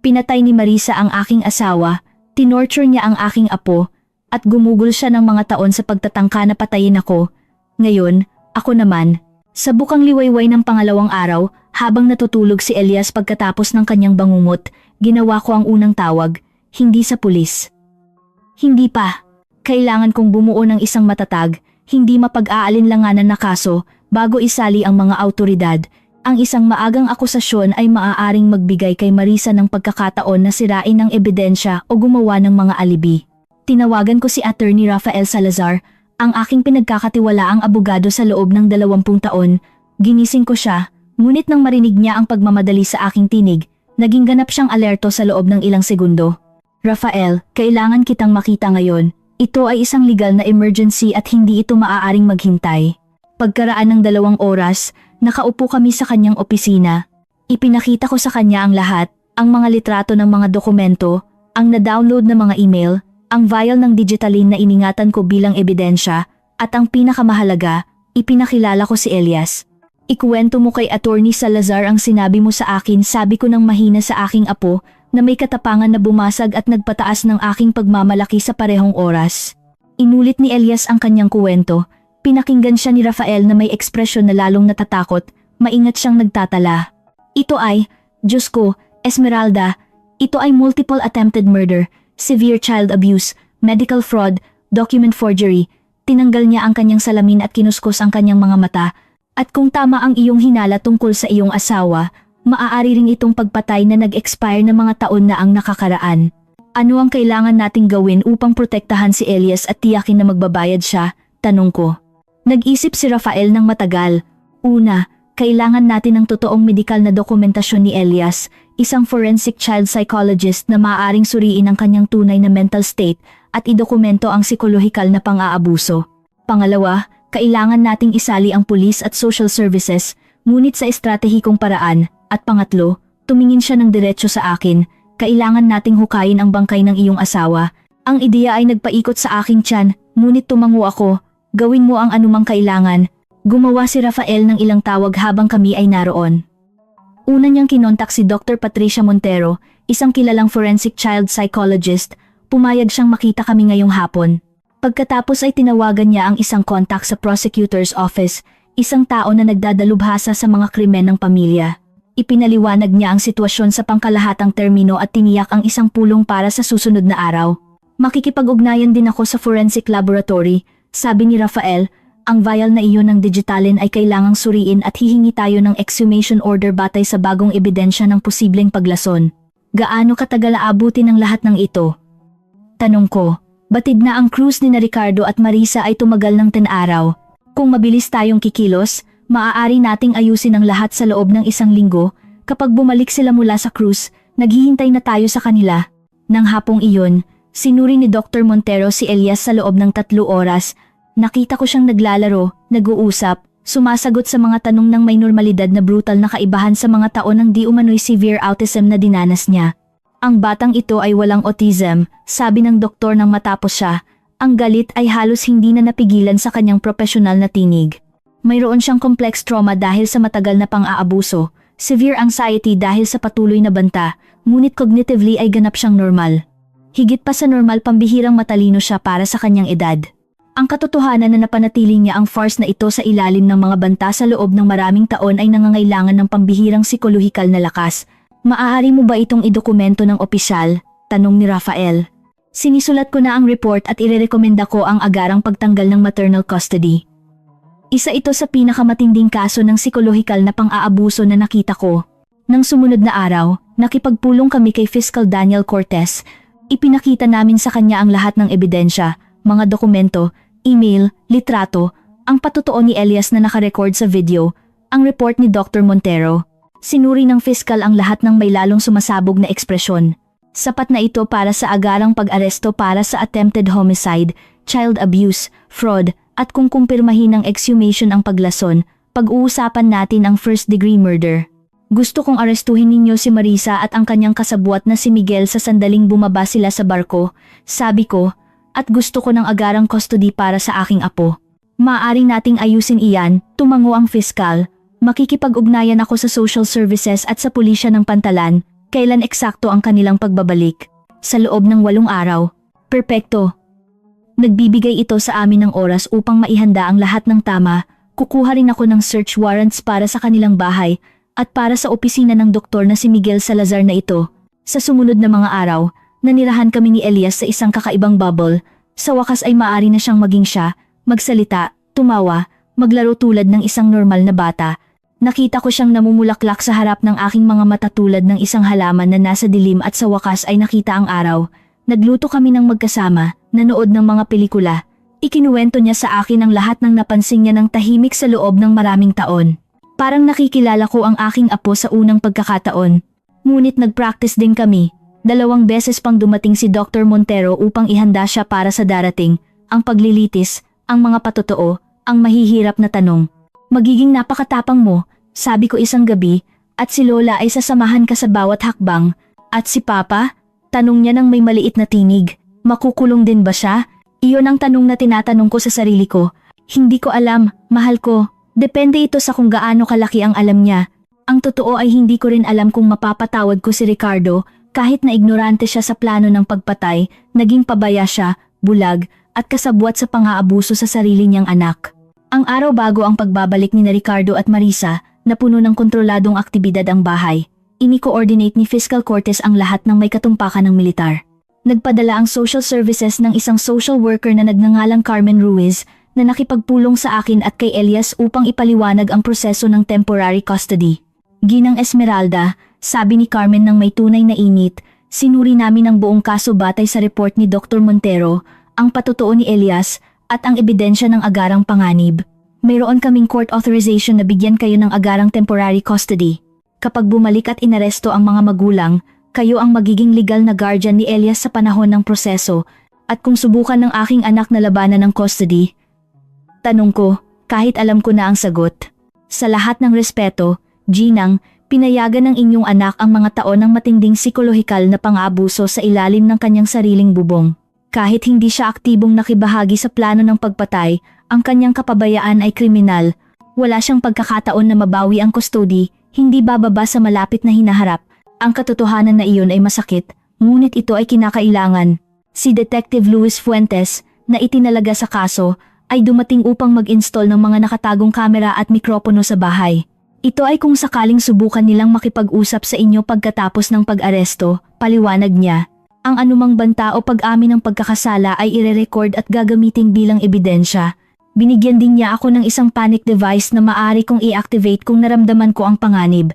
Pinatay ni Marisa ang aking asawa, tinorture niya ang aking apo, at gumugol siya ng mga taon sa pagtatangka na patayin ako. Ngayon, ako naman, sa bukang liwayway ng pangalawang araw, habang natutulog si Elias pagkatapos ng kanyang bangungot, ginawa ko ang unang tawag, hindi sa pulis. Hindi pa. Kailangan kong bumuo ng isang matatag, hindi mapag-aalinlanganan na kaso bago isali ang mga awtoridad. Ang isang maagang akusasyon ay maaaring magbigay kay Marisa ng pagkakataon na sirain ang ebidensya o gumawa ng mga alibi. Tinawagan ko si Attorney Rafael Salazar, ang aking pinagkakatiwalaang abogado sa loob ng 20 taon. Ginising ko siya, ngunit nang marinig niya ang pagmamadali sa aking tinig, naging ganap siyang alerto sa loob ng ilang segundo. Rafael, kailangan kitang makita ngayon. Ito ay isang legal na emergency at hindi ito maaaring maghintay. Pagkaraan ng 2 oras, nakaupo kami sa kanyang opisina. Ipinakita ko sa kanya ang lahat, ang mga litrato ng mga dokumento, ang na-download na mga email, ang vial ng digitalin na iningatan ko bilang ebidensya, at ang pinakamahalaga, ipinakilala ko si Elias. Ikuwento mo kay Attorney Salazar ang sinabi mo sa akin, sabi ko nang mahina sa aking apo, na may katapangan na bumasag at nagpataas ng aking pagmamalaki sa parehong oras. Inulit ni Elias ang kanyang kuwento. Pinakinggan siya ni Rafael na may ekspresyon na lalong natatakot, maingat siyang nagtatala. Ito ay, Diyos ko, Esmeralda, ito ay multiple attempted murder, severe child abuse, medical fraud, document forgery. Tinanggal niya ang kanyang salamin at kinuskos ang kanyang mga mata. At kung tama ang iyong hinala tungkol sa iyong asawa, maaari ring itong pagpatay na nag-expire na mga taon na ang nakakaraan. Ano ang kailangan nating gawin upang protektahan si Elias at tiyakin na magbabayad siya? Tanong ko. Nag-isip si Rafael ng matagal. Una, kailangan natin ng totoong medikal na dokumentasyon ni Elias, isang forensic child psychologist na maaaring suriin ang kanyang tunay na mental state at idokumento ang psikolohikal na pang-aabuso. Pangalawa, kailangan nating isali ang pulis at social services, ngunit sa estratehikong paraan. At pangatlo, tumingin siya ng diretsyo sa akin. Kailangan nating hukayin ang bangkay ng iyong asawa. Ang ideya ay nagpaikot sa aking tiyan, ngunit tumango ako. Gawin mo ang anumang kailangan. Gumawa si Rafael ng ilang tawag habang kami ay naroon. Una niyang kinontak si Dr. Patricia Montero, isang kilalang forensic child psychologist. Pumayag siyang makita kami ngayong hapon. Pagkatapos ay tinawagan niya ang isang kontak sa prosecutor's office, isang tao na nagdadalubhasa sa mga krimen ng pamilya. Ipinaliwanag niya ang sitwasyon sa pangkalahatang termino at tiniyak ang isang pulong para sa susunod na araw. Makikipag-ugnayan din ako sa forensic laboratory, sabi ni Rafael. Ang vial na iyon ng digitalin ay kailangang suriin at hihingi tayo ng exhumation order batay sa bagong ebidensya ng posibleng paglason. Gaano katagal aabutin ang lahat ng ito? Tanong ko. Batid na ang cruise ni na Ricardo at Marisa ay tumagal ng 10 araw. Kung mabilis tayong kikilos, maaari nating ayusin ang lahat sa loob ng 1 linggo. Kapag bumalik sila mula sa cruise, naghihintay na tayo sa kanila. Nang hapong iyon, sinuri ni Dr. Montero si Elias sa loob ng 3 oras. Nakita ko siyang naglalaro, nag-uusap, sumasagot sa mga tanong ng may normalidad na brutal na kaibahan sa mga taon ng di umano'y severe autism na dinanas niya. Ang batang ito ay walang autism, sabi ng doktor nang matapos siya. Ang galit ay halos hindi na napigilan sa kanyang profesional na tinig. Mayroon siyang complex trauma dahil sa matagal na pang-aabuso, severe anxiety dahil sa patuloy na banta, ngunit cognitively ay ganap siyang normal. Higit pa sa normal, pambihirang matalino siya para sa kanyang edad. Ang katotohanan na napanatili niya ang farce na ito sa ilalim ng mga banta sa loob ng maraming taon ay nangangailangan ng pambihirang psikolohikal na lakas. Maaari mo ba itong idokumento ng opisyal? Tanong ni Rafael. Sinisulat ko na ang report at irerekomenda ko ang agarang pagtanggal ng maternal custody. Isa ito sa pinakamatinding kaso ng psikolohikal na pang-aabuso na nakita ko. Nang sumunod na araw, nakipagpulong kami kay Fiscal Daniel Cortez. Ipinakita namin sa kanya ang lahat ng ebidensya, mga dokumento, email, litrato, ang patotoo ni Elias na nakarecord sa video, ang report ni Dr. Montero. Sinuri ng Fiscal ang lahat ng may lalong sumasabog na ekspresyon. Sapat na ito para sa agarang pag-aresto para sa attempted homicide, child abuse, fraud, at kung kumpirmahin ng exhumation ang paglason, pag-uusapan natin ang first-degree murder. Gusto kong arestuhin ninyo si Marisa at ang kanyang kasabwat na si Miguel sa sandaling bumaba sila sa barko, sabi ko, at gusto ko ng agarang custody para sa aking apo. Maaari nating ayusin iyan, tumango ang Fiscal. Makikipag-ugnayan ako sa social services at sa pulisya ng Pantalan, kailan eksakto ang kanilang pagbabalik. Sa loob ng 8 araw. Perpekto. Nagbibigay ito sa amin ng oras upang maihanda ang lahat ng tama. Kukuha rin ako ng search warrants para sa kanilang bahay at para sa opisina ng doktor na si Miguel Salazar na ito. Sa sumunod na mga araw, nanirahan kami ni Elias sa isang kakaibang bubble. Sa wakas ay maaari na siyang maging siya, magsalita, tumawa, maglaro tulad ng isang normal na bata. Nakita ko siyang namumulaklak sa harap ng aking mga mata tulad ng isang halaman na nasa dilim at sa wakas ay nakita ang araw. Nagluto kami ng magkasama, nanood ng mga pelikula. Ikinuwento niya sa akin ang lahat ng napansin niya ng tahimik sa loob ng maraming taon. Parang nakikilala ko ang aking apo sa unang pagkakataon. Ngunit nag-practice din kami. 2 beses pang dumating si Dr. Montero upang ihanda siya para sa darating, ang paglilitis, ang mga patotoo, ang mahihirap na tanong. Magiging napakatapang mo, sabi ko isang gabi, at si Lola ay sasamahan ka sa bawat hakbang. At si Papa? Tanong niya ng may maliit na tinig. Makukulong din ba siya? Iyon ang tanong na tinatanong ko sa sarili ko. Hindi ko alam, mahal ko. Depende ito sa kung gaano kalaki ang alam niya. Ang totoo ay hindi ko rin alam kung mapapatawad ko si Ricardo, kahit na ignorante siya sa plano ng pagpatay, naging pabaya siya, bulag, at kasabwat sa pang-aabuso sa sarili niyang anak. Ang araw bago ang pagbabalik ni Ricardo at Marisa, na puno ng kontroladong aktibidad ang bahay, ini-coordinate ni Fiscal Cortez ang lahat ng may katumpakan ng militar. Nagpadala ang social services ng isang social worker na nagngangalang Carmen Ruiz na nakipagpulong sa akin at kay Elias upang ipaliwanag ang proseso ng temporary custody. Ginang Esmeralda, sabi ni Carmen ng may tunay na init, Sinuri namin ang buong kaso batay sa report ni Dr. Montero, ang patutuo ni Elias, at ang ebidensya ng agarang panganib. Mayroon kaming court authorization na bigyan kayo ng agarang temporary custody. Kapag bumalik at inaresto ang mga magulang, kayo ang magiging legal na guardian ni Elias sa panahon ng proseso, at kung subukan ng aking anak na labanan ng custody. Tanong ko, kahit alam ko na ang sagot. Sa lahat ng respeto, Ginang, pinayagan ng inyong anak ang mga taon ng matinding psikolohikal na pang-aabuso sa ilalim ng kanyang sariling bubong. Kahit hindi siya aktibong nakibahagi sa plano ng pagpatay, ang kanyang kapabayaan ay kriminal. Wala siyang pagkakataon na mabawi ang custody, hindi bababa sa malapit na hinaharap. Ang katotohanan na iyon ay masakit, ngunit ito ay kinakailangan. Si Detective Luis Fuentes, na itinalaga sa kaso, ay dumating upang mag-install ng mga nakatagong kamera at mikropono sa bahay. Ito ay kung sakaling subukan nilang makipag-usap sa inyo pagkatapos ng pag-aresto, paliwanag niya. Ang anumang banta o pag-amin ng pagkakasala ay ire-record at gagamitin bilang ebidensya. Binigyan din niya ako ng isang panic device na maaari kong i-activate kung naramdaman ko ang panganib.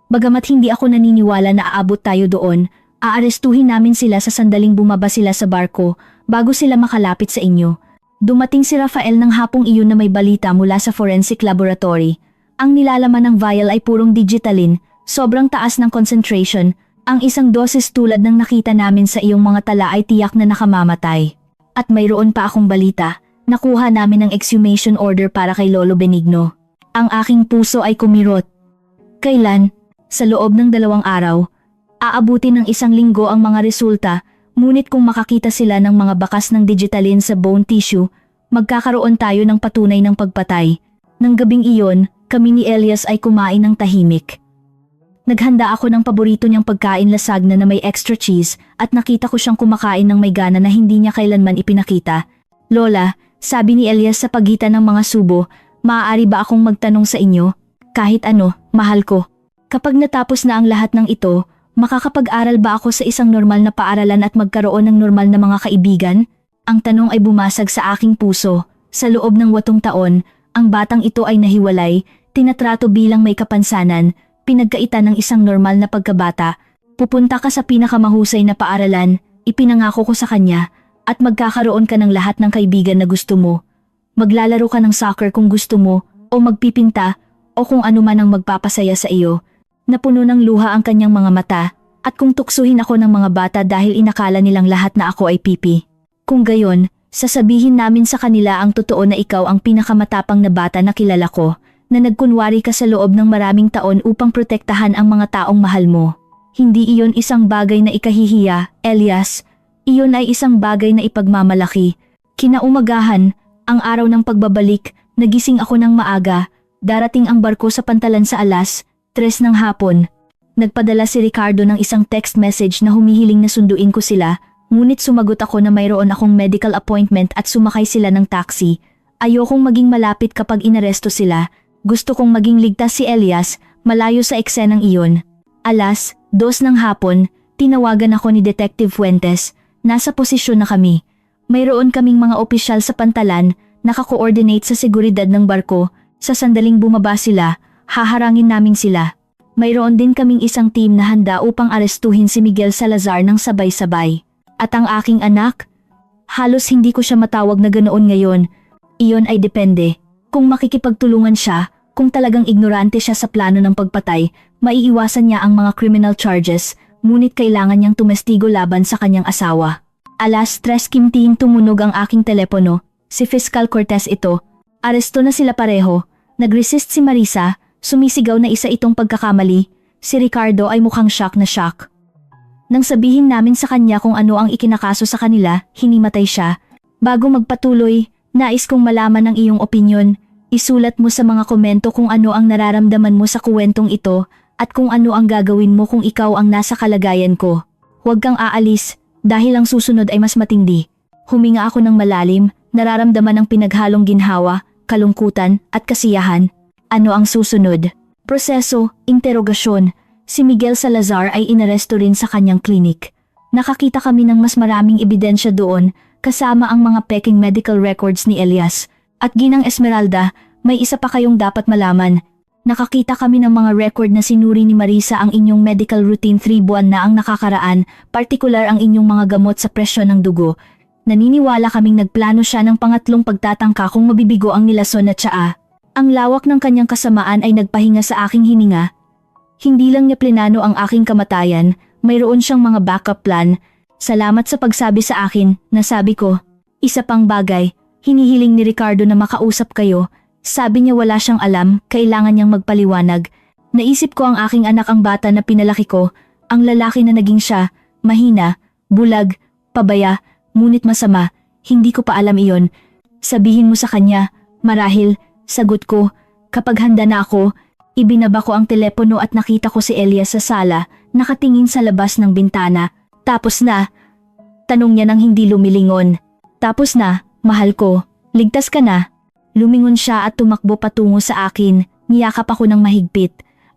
Bagamat hindi ako naniniwala na aabot tayo doon, aarestuhin namin sila sa sandaling bumaba sila sa barko bago sila makalapit sa inyo. Dumating si Rafael ng hapong iyon na may balita mula sa forensic laboratory. Ang nilalaman ng vial ay purong digitalin, sobrang taas ng concentration. Ang isang dosis tulad ng nakita namin sa iyong mga tala ay tiyak na nakamamatay. At mayroon pa akong balita, nakuha namin ang exhumation order para kay Lolo Benigno. Ang aking puso ay kumirot. Kailan? Sa loob ng 2 araw. Aabutin ng 1 linggo ang mga resulta, ngunit kung makakita sila ng mga bakas ng digitalin sa bone tissue, magkakaroon tayo ng patunay ng pagpatay. Nang gabing iyon, kami ni Elias ay kumain ng tahimik. Naghanda ako ng paborito niyang pagkain lasagna na may extra cheese at nakita ko siyang kumakain ng may gana na hindi niya kailanman ipinakita. Lola, sabi ni Elias sa pagitan ng mga subo, maaari ba akong magtanong sa inyo? Kahit ano, mahal ko. Kapag natapos na ang lahat ng ito, makakapag-aral ba ako sa isang normal na paaralan at magkaroon ng normal na mga kaibigan? Ang tanong ay bumasag sa aking puso. Sa loob ng 8 taon, ang batang ito ay nahiwalay, tinatrato bilang may kapansanan, pinagkaitan ng isang normal na pagkabata. Pupunta ka sa pinakamahusay na paaralan, ipinangako ko sa kanya, at magkakaroon ka ng lahat ng kaibigan na gusto mo. Maglalaro ka ng soccer kung gusto mo, o magpipinta, o kung ano man ang magpapasaya sa iyo. Napuno ng luha ang kanyang mga mata, at kung tuksuhin ako ng mga bata dahil inakala nilang lahat na ako ay pipi. Kung gayon, sasabihin namin sa kanila ang totoo na ikaw ang pinakamatapang na bata na kilala ko, na nagkunwari ka sa loob ng maraming taon upang protektahan ang mga taong mahal mo. Hindi iyon isang bagay na ikahihiya, Elias. Iyon ay isang bagay na ipagmamalaki. Kinaumagahan, ang araw ng pagbabalik, nagising ako ng maaga. Darating ang barko sa pantalan sa 3:00 ng hapon. Nagpadala si Ricardo ng isang text message na humihiling na sunduin ko sila, ngunit sumagot ako na mayroon akong medical appointment at sumakay sila ng taxi. Ayokong maging malapit kapag inaresto sila. Gusto kong maging ligtas si Elias, malayo sa eksenang iyon. 2:00 ng hapon, tinawagan ako ni Detective Fuentes. Nasa posisyon na kami. Mayroon kaming mga opisyal sa pantalan, naka-coordinate sa seguridad ng barko. Sa sandaling bumaba sila, haharangin namin sila. Mayroon din kaming isang team na handa upang arestuhin si Miguel Salazar ng sabay-sabay. At ang aking anak? Halos hindi ko siya matawag na ganoon ngayon. Iyon ay depende. Kung makikipagtulungan siya, kung talagang ignorante siya sa plano ng pagpatay, maiiwasan niya ang mga criminal charges, ngunit kailangan niyang tumestigo laban sa kanyang asawa. 3:00 tumunog ang aking telepono. Si Fiscal Cortez ito. Aresto na sila pareho. Nag-resist si Marisa, sumisigaw na isa itong pagkakamali. Si Ricardo ay mukhang shock na shock. Nang sabihin namin sa kanya kung ano ang ikinakaso sa kanila, hinimatay siya. Bago magpatuloy, nais kong malaman ang iyong opinyon. Isulat mo sa mga komento kung ano ang nararamdaman mo sa kuwentong ito at kung ano ang gagawin mo kung ikaw ang nasa kalagayan ko. Huwag kang aalis dahil ang susunod ay mas matindi. Huminga ako ng malalim, nararamdaman ang pinaghalong ginhawa, kalungkutan at kasiyahan. Ano ang susunod? Proseso, interogasyon. Si Miguel Salazar ay inaresto rin sa kanyang klinik. Nakakita kami ng mas maraming ebidensya doon kasama ang mga peking medical records ni Elias. At Ginang Esmeralda, may isa pa kayong dapat malaman. Nakakita kami ng mga record na sinuri ni Marisa ang inyong medical routine 3 buwan na ang nakakaraan, partikular ang inyong mga gamot sa presyon ng dugo. Naniniwala kaming nagplano siya ng pangatlong pagtatangka kung mabibigo ang nilason at tsaa. Ang lawak ng kanyang kasamaan ay nagpahinga sa aking hininga. Hindi lang niya plinano ang aking kamatayan, mayroon siyang mga backup plan. Salamat sa pagsabi sa akin, nasabi ko. Isa pang bagay, hinihiling ni Ricardo na makausap kayo. Sabi niya wala siyang alam, kailangan niyang magpaliwanag. Naisip ko ang aking anak ang bata na pinalaki ko, ang lalaki na naging siya, mahina, bulag, pabaya, ngunit masama, hindi ko pa alam iyon. Sabihin mo sa kanya, marahil, sagot ko, kapag handa na ako, ibinaba ko ang telepono at nakita ko si Elias sa sala, nakatingin sa labas ng bintana. Tapos na? Tanong niya nang hindi lumilingon. Tapos na, mahal ko, ligtas ka na. Lumingon siya at tumakbo patungo sa akin, niyakap ako ng mahigpit.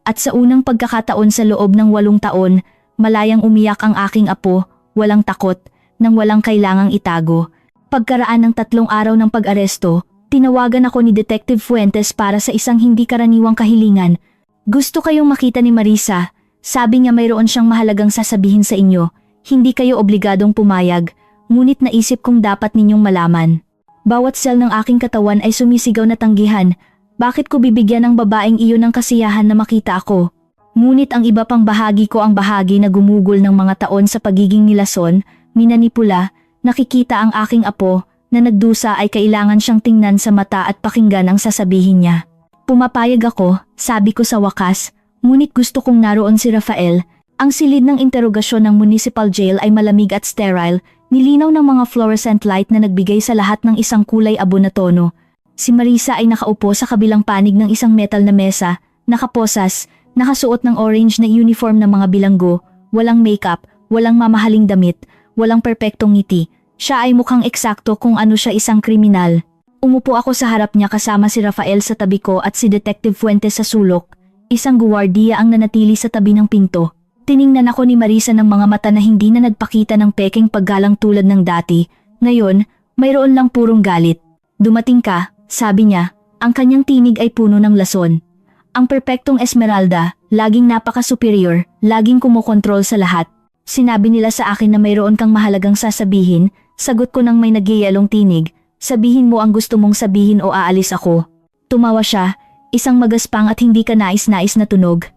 At sa unang pagkakataon sa loob ng 8 taon, malayang umiyak ang aking apo, walang takot, nang walang kailangang itago. Pagkaraan ng 3 araw ng pag-aresto, tinawagan ako ni Detective Fuentes para sa isang hindi karaniwang kahilingan. Gusto kayong makita ni Marisa, sabi niya mayroon siyang mahalagang sasabihin sa inyo. Hindi kayo obligadong pumayag, ngunit naisip kong dapat ninyong malaman. Bawat sel ng aking katawan ay sumisigaw na tanggihan. Bakit ko bibigyan ng babaeng iyon ng kasiyahan na makita ako? Ngunit ang iba pang bahagi ko ang bahagi na gumugol ng mga taon sa pagiging nilason, minanipula, nakikita ang aking apo, na nagdusa ay kailangan siyang tingnan sa mata at pakinggan ang sasabihin niya. Pumapayag ako, sabi ko sa wakas, ngunit gusto kong naroon si Rafael. Ang silid ng interogasyon ng municipal jail ay malamig at sterile, nilinaw ng mga fluorescent light na nagbigay sa lahat ng isang kulay abo na tono. Si Marisa ay nakaupo sa kabilang panig ng isang metal na mesa, nakaposas, nakasuot ng orange na uniform ng mga bilanggo, walang makeup, walang mamahaling damit, walang perpektong ngiti. Siya ay mukhang eksakto kung ano siya isang kriminal. Umupo ako sa harap niya kasama si Rafael sa tabi ko at si Detective Fuentes sa sulok. Isang guwardiya ang nanatili sa tabi ng pinto. Tiningnan ako ni Marisa ng mga mata na hindi na nagpakita ng peking paggalang tulad ng dati. Ngayon, mayroon lang purong galit. Dumating ka, sabi niya, ang kanyang tinig ay puno ng lason. Ang perpektong Esmeralda, laging napaka-superior, laging kumokontrol sa lahat. Sinabi nila sa akin na mayroon kang mahalagang sasabihin, sagot ko nang may nagyayalong tinig, sabihin mo ang gusto mong sabihin o aalis ako. Tumawa siya, isang magaspang at hindi ka nais-nais na tunog.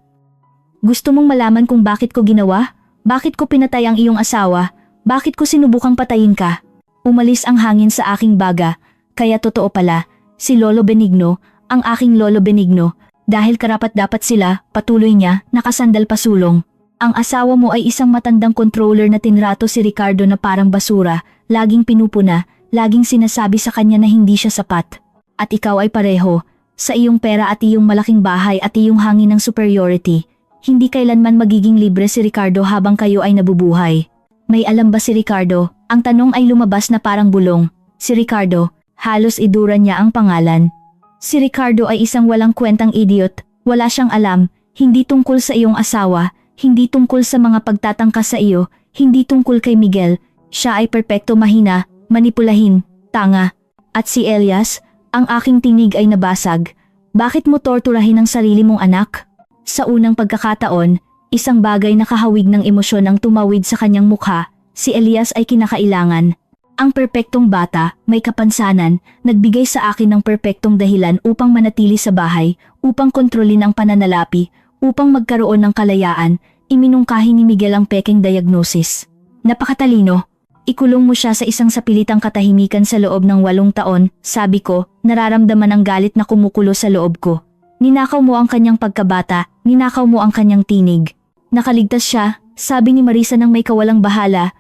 Gusto mong malaman kung bakit ko ginawa? Bakit ko pinatay ang iyong asawa? Bakit ko sinubukang patayin ka? Umalis ang hangin sa aking baga, kaya totoo pala, si Lolo Benigno, ang aking Lolo Benigno, dahil karapat-dapat sila, patuloy niya, nakasandal pa sulong. Ang asawa mo ay isang matandang controller na tinrato si Ricardo na parang basura, laging pinupuna, laging sinasabi sa kanya na hindi siya sapat. At ikaw ay pareho, sa iyong pera at iyong malaking bahay at iyong hangin ng superiority. Hindi kailanman magiging libre si Ricardo habang kayo ay nabubuhay. May alam ba si Ricardo? Ang tanong ay lumabas na parang bulong. Si Ricardo, halos idura niya ang pangalan. Si Ricardo ay isang walang kwentang idiot, wala siyang alam, hindi tungkol sa iyong asawa, hindi tungkol sa mga pagtatangka sa iyo, hindi tungkol kay Miguel. Siya ay perpekto mahina, manipulahin, tanga. At si Elias, ang aking tinig ay nabasag. Bakit mo torturahin ang sarili mong anak? Sa unang pagkakataon, isang bagay na kahawig ng emosyon ang tumawid sa kanyang mukha, si Elias ay kinakailangan. Ang perpektong bata, may kapansanan, nagbigay sa akin ng perpektong dahilan upang manatili sa bahay, upang kontrolin ang pananalapi, upang magkaroon ng kalayaan, iminungkahi ni Miguel ang peking diagnosis. Napakatalino. Ikulong mo siya sa isang sapilitang katahimikan sa loob ng 8 taon, sabi ko, nararamdaman ang galit na kumukulo sa loob ko. Ninakaw mo ang kanyang pagkabata, ninakaw mo ang kanyang tinig. Nakaligtas siya, sabi ni Marisa nang may kawalang bahala.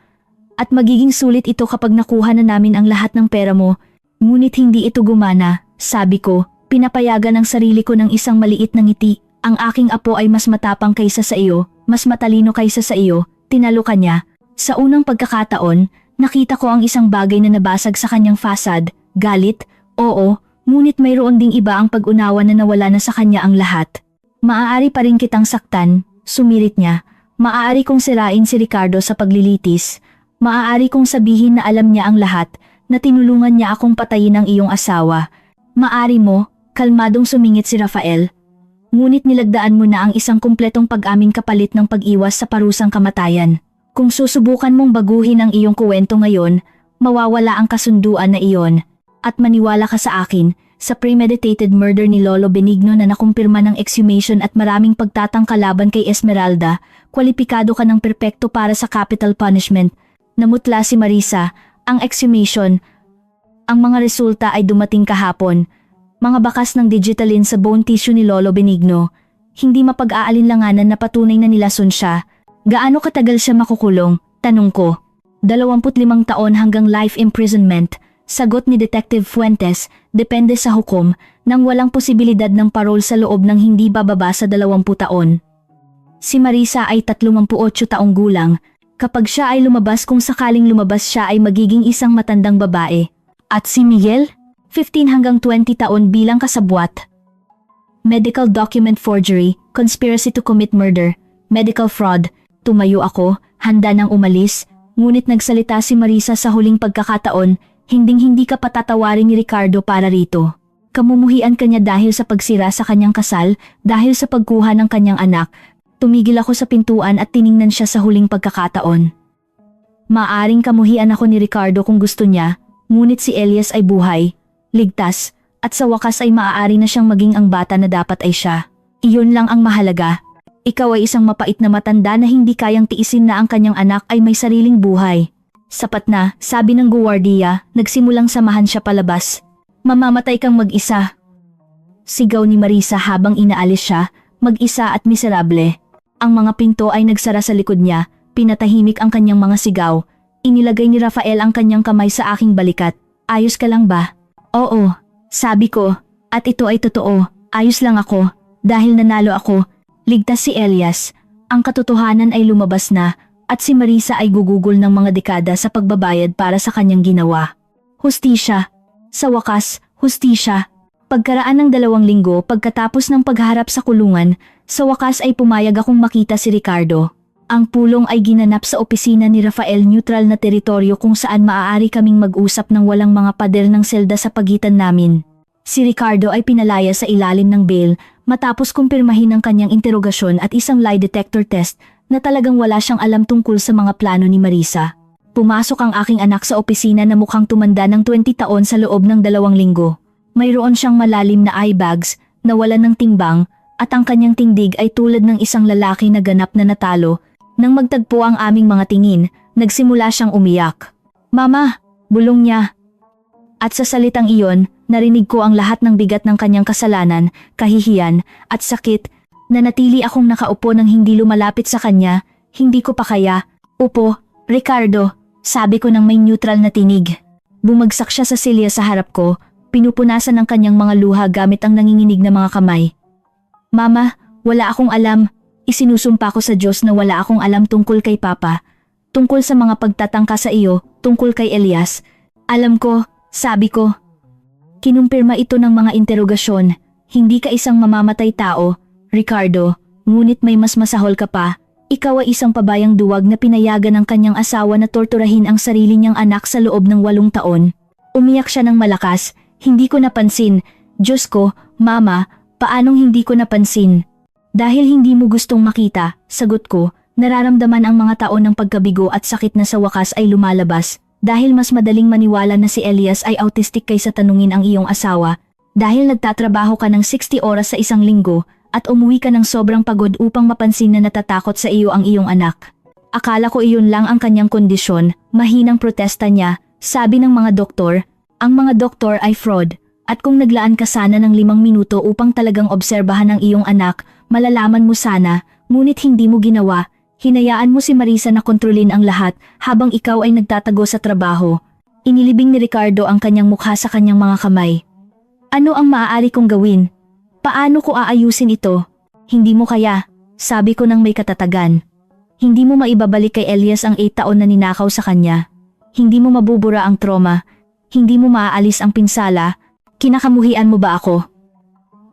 At magiging sulit ito kapag nakuha na namin ang lahat ng pera mo. Ngunit hindi ito gumana, sabi ko, pinapayagan ang sarili ko ng isang maliit na ngiti. Ang aking apo ay mas matapang kaysa sa iyo, mas matalino kaysa sa iyo, tinalo ka niya. Sa unang pagkakataon, nakita ko ang isang bagay na nabasag sa kanyang fasad, galit, oo, ngunit mayroon ding iba ang pag-unawa na nawala na sa kanya ang lahat. Maaari pa rin kitang saktan, sumirit niya. Maaari kong sirain si Ricardo sa paglilitis. Maaari kong sabihin na alam niya ang lahat, na tinulungan niya akong patayin ang iyong asawa. Maaari mo, kalmadong sumingit si Rafael. Ngunit nilagdaan mo na ang isang kumpletong pag-amin kapalit ng pag-iwas sa parusang kamatayan. Kung susubukan mong baguhin ang iyong kuwento ngayon, mawawala ang kasunduan na iyon. At maniwala ka sa akin, sa premeditated murder ni Lolo Benigno na nakumpirma ng exhumation at maraming pagtatangka laban kay Esmeralda, kwalipikado ka ng perpekto para sa capital punishment. Namutla si Marisa, ang exhumation. Ang mga resulta ay dumating kahapon. Mga bakas ng digitalin sa bone tissue ni Lolo Benigno. Hindi mapag-aalinlanganan na patunay na nilason siya. Gaano katagal siya makukulong? Tanong ko. 25 taon hanggang life imprisonment. Sagot ni Detective Fuentes, depende sa hukom, nang walang posibilidad ng parol sa loob ng hindi bababa sa 20 taon. Si Marisa ay 38 taong gulang. Kapag siya ay lumabas, kung sakaling lumabas siya ay magiging isang matandang babae. At si Miguel? 15 hanggang 20 taon bilang kasabwat. Medical document forgery, conspiracy to commit murder, medical fraud. Tumayo ako, handa nang umalis, ngunit nagsalita si Marisa sa huling pagkakataon. Hinding-hindi ka patatawarin ni Ricardo para rito. Kamumuhian kanya dahil sa pagsira sa kanyang kasal, dahil sa pagkuha ng kanyang anak. Tumigil ako sa pintuan at tiningnan siya sa huling pagkakataon. Maaring kamuhian ako ni Ricardo kung gusto niya, ngunit si Elias ay buhay, ligtas, at sa wakas ay maaari na siyang maging ang bata na dapat ay siya. Iyon lang ang mahalaga. Ikaw ay isang mapait na matanda na hindi kayang tiisin na ang kanyang anak ay may sariling buhay. Sapat na, sabi ng guwardiya, nagsimulang samahan siya palabas. Mamamatay kang mag-isa. Sigaw ni Marisa habang inaalis siya, mag-isa at miserable. Ang mga pinto ay nagsara sa likod niya, pinatahimik ang kanyang mga sigaw. Inilagay ni Rafael ang kanyang kamay sa aking balikat. Ayos ka lang ba? Oo, sabi ko, at ito ay totoo, ayos lang ako, dahil nanalo ako. Ligtas si Elias, ang katotohanan ay lumabas na, at si Marisa ay gugugol ng mga dekada sa pagbabayad para sa kanyang ginawa. Hustisya. Sa wakas, hustisya. Pagkaraan ng 2 linggo pagkatapos ng pagharap sa kulungan, sa wakas ay pumayag akong makita si Ricardo. Ang pulong ay ginanap sa opisina ni Rafael, neutral na teritoryo kung saan maaari kaming mag-usap ng walang mga pader ng selda sa pagitan namin. Si Ricardo ay pinalaya sa ilalim ng bail matapos kumpirmahin ang kanyang interogasyon at isang lie detector test na talagang wala siyang alam tungkol sa mga plano ni Marisa. Pumasok ang aking anak sa opisina na mukhang tumanda ng 20 taon sa loob ng 2 linggo. Mayroon siyang malalim na eye bags, nawalan ng timbang, at ang kanyang tindig ay tulad ng isang lalaki na ganap na natalo. Nang magtagpo ang aming mga tingin, nagsimula siyang umiyak. Mama, bulong niya. At sa salitang iyon, narinig ko ang lahat ng bigat ng kanyang kasalanan, kahihiyan, at sakit. Nanatili akong nakaupo nang hindi lumalapit sa kanya, hindi ko pa kaya. Upo, Ricardo, sabi ko ng may neutral na tinig. Bumagsak siya sa silya sa harap ko, pinupunasan ng kanyang mga luha gamit ang nanginginig na mga kamay. Mama, wala akong alam. Isinusumpa ko sa Diyos na wala akong alam tungkol kay Papa. Tungkol sa mga pagtatangka sa iyo, tungkol kay Elias. Alam ko, sabi ko. Kinumpirma ito ng mga interogasyon. Hindi ka isang mamamatay tao, Ricardo, ngunit may mas masahol ka pa. Ikaw ay isang pabayang duwag na pinayagan ng kanyang asawa na torturahin ang sarili niyang anak sa loob ng 8 taon. Umiyak siya ng malakas, hindi ko napansin. Diyos ko, Mama, paanong hindi ko napansin? Dahil hindi mo gustong makita, sagot ko, nararamdaman ang mga taon ng pagkabigo at sakit na sa wakas ay lumalabas. Dahil mas madaling maniwala na si Elias ay autistic kaysa tanungin ang iyong asawa. Dahil nagtatrabaho ka ng 60 oras sa isang linggo, at umuwi ka ng sobrang pagod upang mapansin na natatakot sa iyo ang iyong anak. Akala ko iyon lang ang kanyang kondisyon, mahinang protesta niya, sabi ng mga doktor. Ang mga doktor ay fraud, at kung naglaan ka sana ng 5 minuto upang talagang obserbahan ang iyong anak, malalaman mo sana, ngunit hindi mo ginawa. Hinayaan mo si Marisa na kontrolin ang lahat habang ikaw ay nagtatago sa trabaho. Inilibing ni Ricardo ang kanyang mukha sa kanyang mga kamay. Ano ang maaari kong gawin? Paano ko aayusin ito? Hindi mo kaya, sabi ko ng may katatagan. Hindi mo maibabalik kay Elias ang 8 taon na ninakaw sa kanya. Hindi mo mabubura ang trauma. Hindi mo maaalis ang pinsala. Kinakamuhian mo ba ako?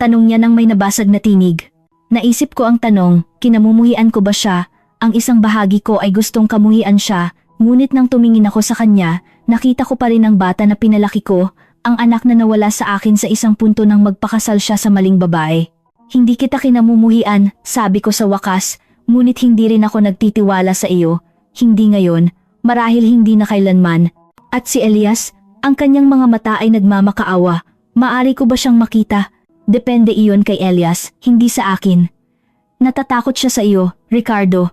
Tanong niya ng may nabasag na tinig. Naisip ko ang tanong, kinamumuhian ko ba siya? Ang isang bahagi ko ay gustong kamuhian siya, ngunit nang tumingin ako sa kanya, nakita ko pa rin ang bata na pinalaki ko, ang anak na nawala sa akin sa isang punto nang magpakasal siya sa maling babae. Hindi kita kinamumuhian, sabi ko sa wakas, ngunit hindi rin ako nagtitiwala sa iyo. Hindi ngayon, marahil hindi na kailanman. At si Elias, ang kanyang mga mata ay nagmamakaawa. Maari ko ba siyang makita? Depende iyon kay Elias, hindi sa akin. Natatakot siya sa iyo, Ricardo.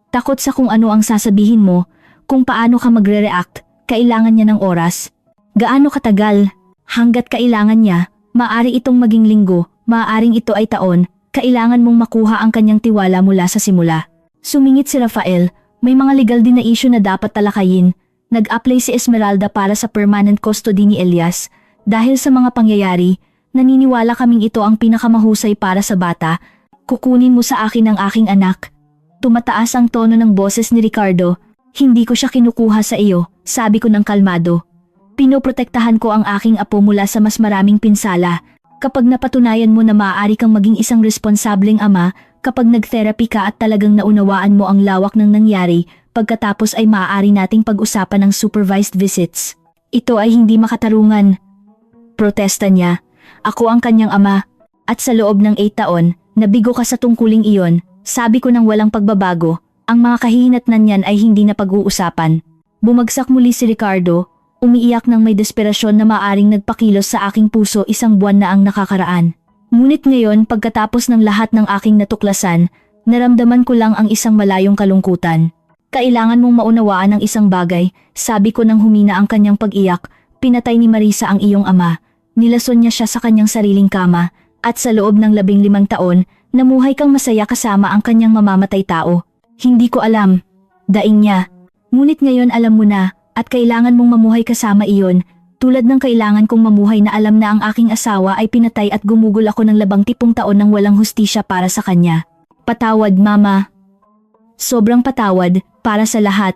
Takot sa kung ano ang sasabihin mo, kung paano ka magre-react, kailangan niya ng oras. Gaano katagal? Hanggat kailangan niya, maaari itong maging linggo, maaaring ito ay taon, kailangan mong makuha ang kanyang tiwala mula sa simula. Sumingit si Rafael, may mga legal din na issue na dapat talakayin. Nag-apply si Esmeralda para sa permanent custody ni Elias. Dahil sa mga pangyayari, naniniwala kaming ito ang pinakamahusay para sa bata. Kukunin mo sa akin ang aking anak. Tumataas ang tono ng boses ni Ricardo. Hindi ko siya kinukuha sa iyo, sabi ko ng kalmado. Pinoprotektahan ko ang aking apo mula sa mas maraming pinsala. Kapag napatunayan mo na maaari kang maging isang responsableng ama, kapag nag-therapy ka at talagang naunawaan mo ang lawak ng nangyari, pagkatapos ay maaari nating pag-usapan ng supervised visits. Ito ay hindi makatarungan. Protesta niya. Ako ang kanyang ama. At sa loob ng 8 taon, nabigo ka sa tungkuling iyon, sabi ko ng walang pagbabago, ang mga kahihinatnan niyan ay hindi na pag-uusapan. Bumagsak muli si Ricardo, umiiyak ng may desperasyon na maaring nagpakilos sa aking puso 1 buwan na ang nakakaraan. Ngunit ngayon pagkatapos ng lahat ng aking natuklasan, naramdaman ko lang ang isang malayong kalungkutan. Kailangan mong maunawaan ang isang bagay, sabi ko nang humina ang kanyang pag-iyak, pinatay ni Marisa ang iyong ama. Nilason niya siya sa kanyang sariling kama, at sa loob ng 15 taon, namuhay kang masaya kasama ang kanyang mamamatay tao. Hindi ko alam. Daing niya. Ngunit ngayon alam mo na, at kailangan mong mamuhay kasama iyon, tulad ng kailangan kong mamuhay na alam na ang aking asawa ay pinatay at gumugol ako ng 20 taon ng walang hustisya para sa kanya. Patawad, Mama. Sobrang patawad, para sa lahat.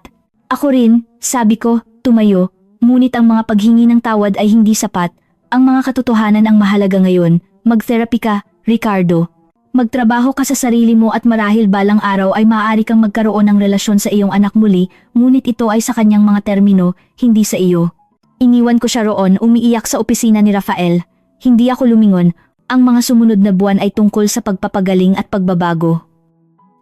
Ako rin, sabi ko, tumayo, ngunit ang mga paghingi ng tawad ay hindi sapat. Ang mga katotohanan ang mahalaga ngayon. Mag-therapy ka, Ricardo. Magtrabaho ka sa sarili mo at marahil balang araw ay maaari kang magkaroon ng relasyon sa iyong anak muli, ngunit ito ay sa kanyang mga termino, hindi sa iyo. Iniwan ko siya roon umiiyak sa opisina ni Rafael. Hindi ako lumingon, ang mga sumunod na buwan ay tungkol sa pagpapagaling at pagbabago.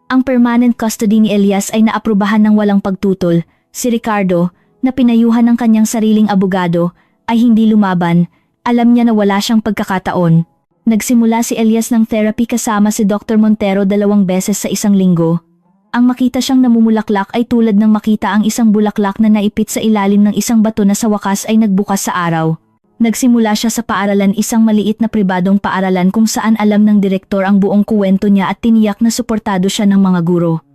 Ang permanent custody ni Elias ay naaprubahan ng walang pagtutol. Si Ricardo, na pinayuhan ng kanyang sariling abogado, ay hindi lumaban. Alam niya na wala siyang pagkakataon. Nagsimula si Elias ng therapy kasama si Dr. Montero 2 beses sa 1 linggo. Ang makita siyang namumulaklak ay tulad ng makita ang isang bulaklak na naipit sa ilalim ng isang bato na sa wakas ay nagbukas sa araw. Nagsimula siya sa paaralan, isang maliit na pribadong paaralan kung saan alam ng direktor ang buong kuwento niya at tiniyak na suportado siya ng mga guro.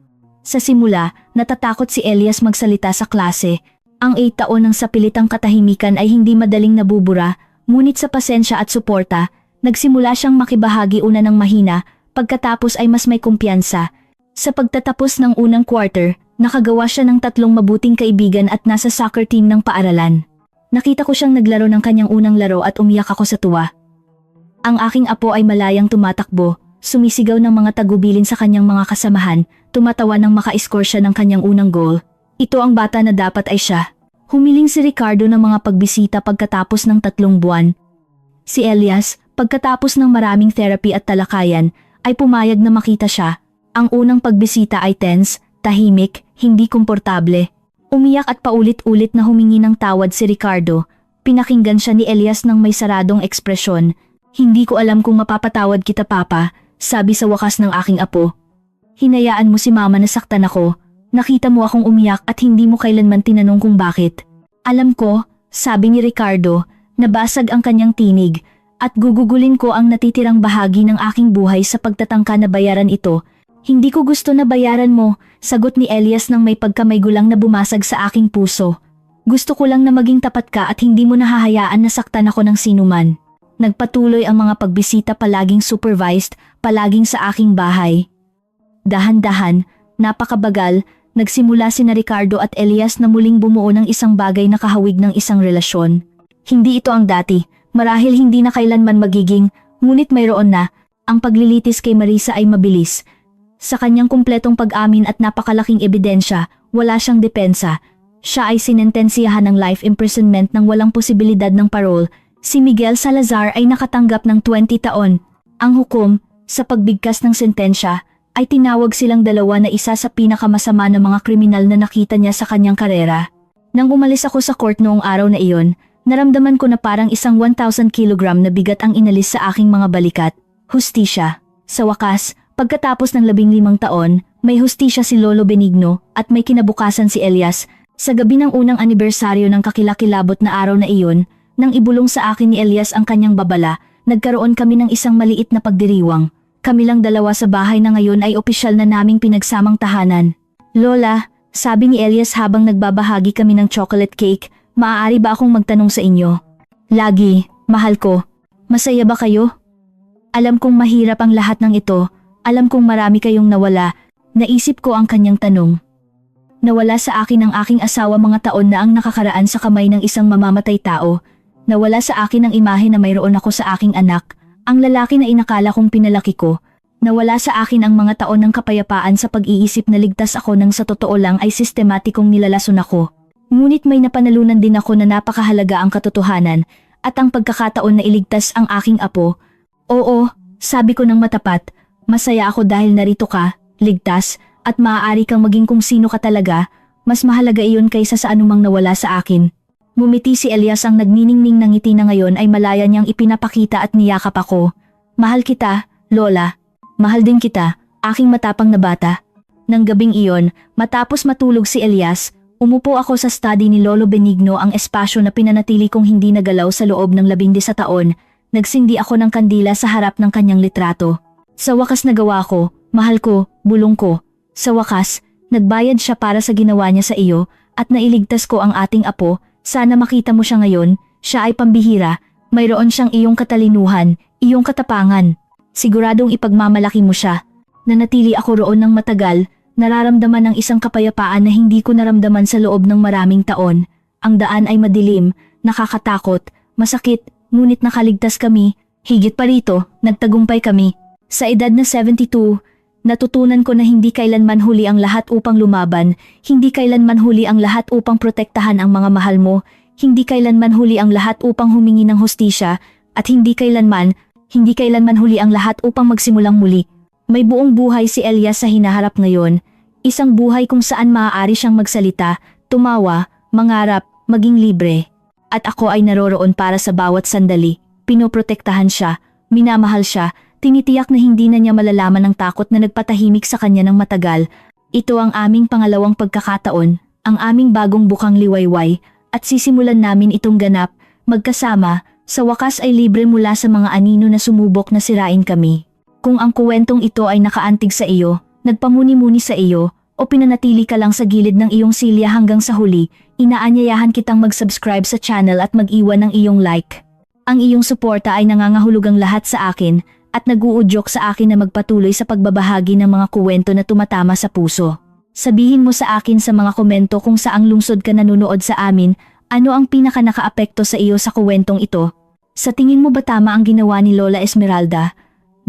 Sa simula, natatakot si Elias magsalita sa klase. Ang 8 taon ng sapilitang katahimikan ay hindi madaling nabubura, ngunit sa pasensya at suporta, nagsimula siyang makibahagi una ng mahina, pagkatapos ay mas may kumpiyansa. Sa pagtatapos ng unang quarter, nakagawa siya ng 3 mabuting kaibigan at nasa soccer team ng paaralan. Nakita ko siyang naglaro ng kanyang unang laro at umiyak ako sa tuwa. Ang aking apo ay malayang tumatakbo, sumisigaw ng mga tagubilin sa kanyang mga kasamahan, tumatawa nang maka-score siya ng kanyang unang goal. Ito ang bata na dapat ay siya. Humiling si Ricardo ng mga pagbisita pagkatapos ng 3 buwan. Si Elias, pagkatapos ng maraming therapy at talakayan, ay pumayag na makita siya. Ang unang pagbisita ay tense, tahimik, hindi komportable. Umiyak at paulit-ulit na humingi ng tawad si Ricardo. Pinakinggan siya ni Elias ng may saradong ekspresyon. Hindi ko alam kung mapapatawad kita, Papa, sabi sa wakas ng aking apo. Hinayaan mo si Mama na saktan ako. Nakita mo akong umiyak at hindi mo kailanman tinanong kung bakit. Alam ko, sabi ni Ricardo, nabasag ang kanyang tinig, at gugugulin ko ang natitirang bahagi ng aking buhay sa pagtatangka na bayaran ito. Hindi ko gusto na bayaran mo, sagot ni Elias ng may pagkamaygulang na bumasag sa aking puso. Gusto ko lang na maging tapat ka at hindi mo nahahayaan na saktan ako ng sinuman. Nagpatuloy ang mga pagbisita, palaging supervised, palaging sa aking bahay. Dahan-dahan, napakabagal, nagsimula sina Ricardo at Elias na muling bumuo ng isang bagay na kahawig ng isang relasyon. Hindi ito ang dati, marahil hindi na kailanman magiging, ngunit mayroon na. Ang paglilitis kay Marisa ay mabilis. Sa kanyang kumpletong pag-amin at napakalaking ebidensya, wala siyang depensa. Siya ay sinentensiyahan ng life imprisonment ng walang posibilidad ng parole. Si Miguel Salazar ay nakatanggap ng 20 taon. Ang hukom, Sa pagbigkas ng sentensya, ay tinawag silang dalawa na isa sa pinakamasama na mga kriminal na nakita niya sa kanyang karera. Nang umalis ako sa court noong araw na iyon, naramdaman ko na parang isang 1,000 kilogram na bigat ang inalis sa aking mga balikat. Hustisya. Sa wakas, pagkatapos ng 15 taon, may hustisya si Lolo Benigno at may kinabukasan si Elias. Sa gabi ng unang anibersaryo ng kakilakilabot na araw na iyon, nang ibulong sa akin ni Elias ang kanyang babala, nagkaroon kami ng isang maliit na pagdiriwang. Kami lang dalawa sa bahay na ngayon ay opisyal na naming pinagsamang tahanan. Lola, sabi ni Elias habang nagbabahagi kami ng chocolate cake, maaari ba akong magtanong sa inyo? Lagi, mahal ko. Masaya ba kayo? Alam kong mahirap ang lahat ng ito, alam kong marami kayong nawala. Naisip ko ang kanyang tanong. Nawala sa akin ang aking asawa mga taon na ang nakakaraan sa kamay ng isang mamamatay tao. Nawala sa akin ang imahe na mayroon ako sa aking anak, ang lalaki na inakala kong pinalaki ko. Nawala sa akin ang mga taon ng kapayapaan sa pag-iisip na ligtas ako nang sa totoo lang ay sistematikong nilalason ako. Ngunit may napanalunan din ako na napakahalaga ang katotohanan at ang pagkakataon na iligtas ang aking apo. Oo, sabi ko ng matapat, masaya ako dahil narito ka, ligtas, at maaari kang maging kung sino ka talaga, mas mahalaga iyon kaysa sa anumang nawala sa akin. Ngumiti si Elias ang nagniningning ng ngiti na ngayon ay malaya niyang ipinapakita at niyakap ako. Mahal kita, Lola. Mahal din kita, aking matapang na bata. Nang gabing iyon, matapos matulog si Elias, umupo ako sa study ni Lolo Benigno, ang espasyo na pinanatili kong hindi nagalaw sa loob ng 11 taon. Nagsindi ako ng kandila sa harap ng kanyang litrato. Sa wakas nagawa ko, mahal ko, bulong ko. Sa wakas, nagbayad siya para sa ginawa niya sa iyo at nailigtas ko ang ating apo. Sana makita mo siya ngayon, siya ay pambihira, mayroon siyang iyong katalinuhan, iyong katapangan. Siguradong ipagmamalaki mo siya. Nanatili ako roon ng matagal, nararamdaman ng isang kapayapaan na hindi ko naramdaman sa loob ng maraming taon. Ang daan ay madilim, nakakatakot, masakit, ngunit nakaligtas kami. Higit pa rito, nagtagumpay kami. Sa edad na 72, natutunan ko na hindi kailanman huli ang lahat upang lumaban, hindi kailanman huli ang lahat upang protektahan ang mga mahal mo, hindi kailanman huli ang lahat upang humingi ng hustisya, at hindi kailanman huli ang lahat upang magsimulang muli. May buong buhay si Elias sa hinaharap ngayon, isang buhay kung saan maaari siyang magsalita, tumawa, mangarap, maging libre. At ako ay naroroon para sa bawat sandali, pinoprotektahan siya, minamahal siya, tinitiyak na hindi na niya malalaman ang takot na nagpatahimik sa kanya ng matagal. Ito ang aming pangalawang pagkakataon, ang aming bagong bukang liwayway, at sisimulan namin itong ganap, magkasama, sa wakas ay libre mula sa mga anino na sumubok na sirain kami. Kung ang kuwentong ito ay nakaantig sa iyo, nagpamuni-muni sa iyo, o pinanatili ka lang sa gilid ng iyong silya hanggang sa huli, inaanyayahan kitang mag-subscribe sa channel at mag-iwan ng iyong like. Ang iyong suporta ay nangangahulugang lahat sa akin, at nag-uudyok sa akin na magpatuloy sa pagbabahagi ng mga kuwento na tumatama sa puso. Sabihin mo sa akin sa mga komento kung saang lungsod ka nanonood sa amin, ano ang pinaka nakaapekto sa iyo sa kuwentong ito. Sa tingin mo ba tama ang ginawa ni Lola Esmeralda?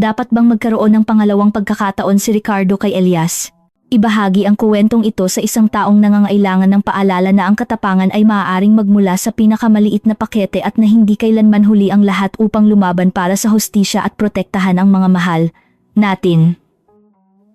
Dapat bang magkaroon ng pangalawang pagkakataon si Ricardo kay Elias? Ibahagi ang kuwentong ito sa isang taong nangangailangan ng paalala na ang katapangan ay maaaring magmula sa pinakamaliit na pakete at na hindi kailanman huli ang lahat upang lumaban para sa hustisya at protektahan ang mga mahal natin.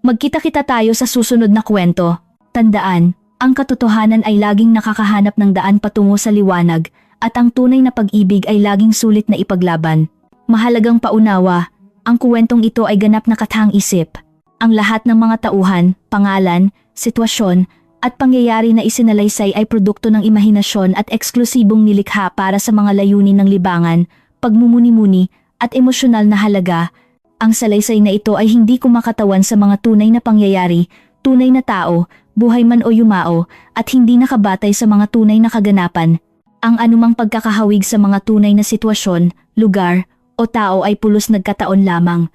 Magkita-kita tayo sa susunod na kwento. Tandaan, ang katotohanan ay laging nakakahanap ng daan patungo sa liwanag at ang tunay na pag-ibig ay laging sulit na ipaglaban. Mahalagang paunawa, ang kuwentong ito ay ganap na kathang-isip. Ang lahat ng mga tauhan, pangalan, sitwasyon, at pangyayari na isinalaysay ay produkto ng imahinasyon at eksklusibong nilikha para sa mga layunin ng libangan, pagmumuni-muni, at emosyonal na halaga. Ang salaysay na ito ay hindi kumakatawan sa mga tunay na pangyayari, tunay na tao, buhay man o yumao, at hindi nakabatay sa mga tunay na kaganapan. Ang anumang pagkakahawig sa mga tunay na sitwasyon, lugar, o tao ay pulos nagkataon lamang.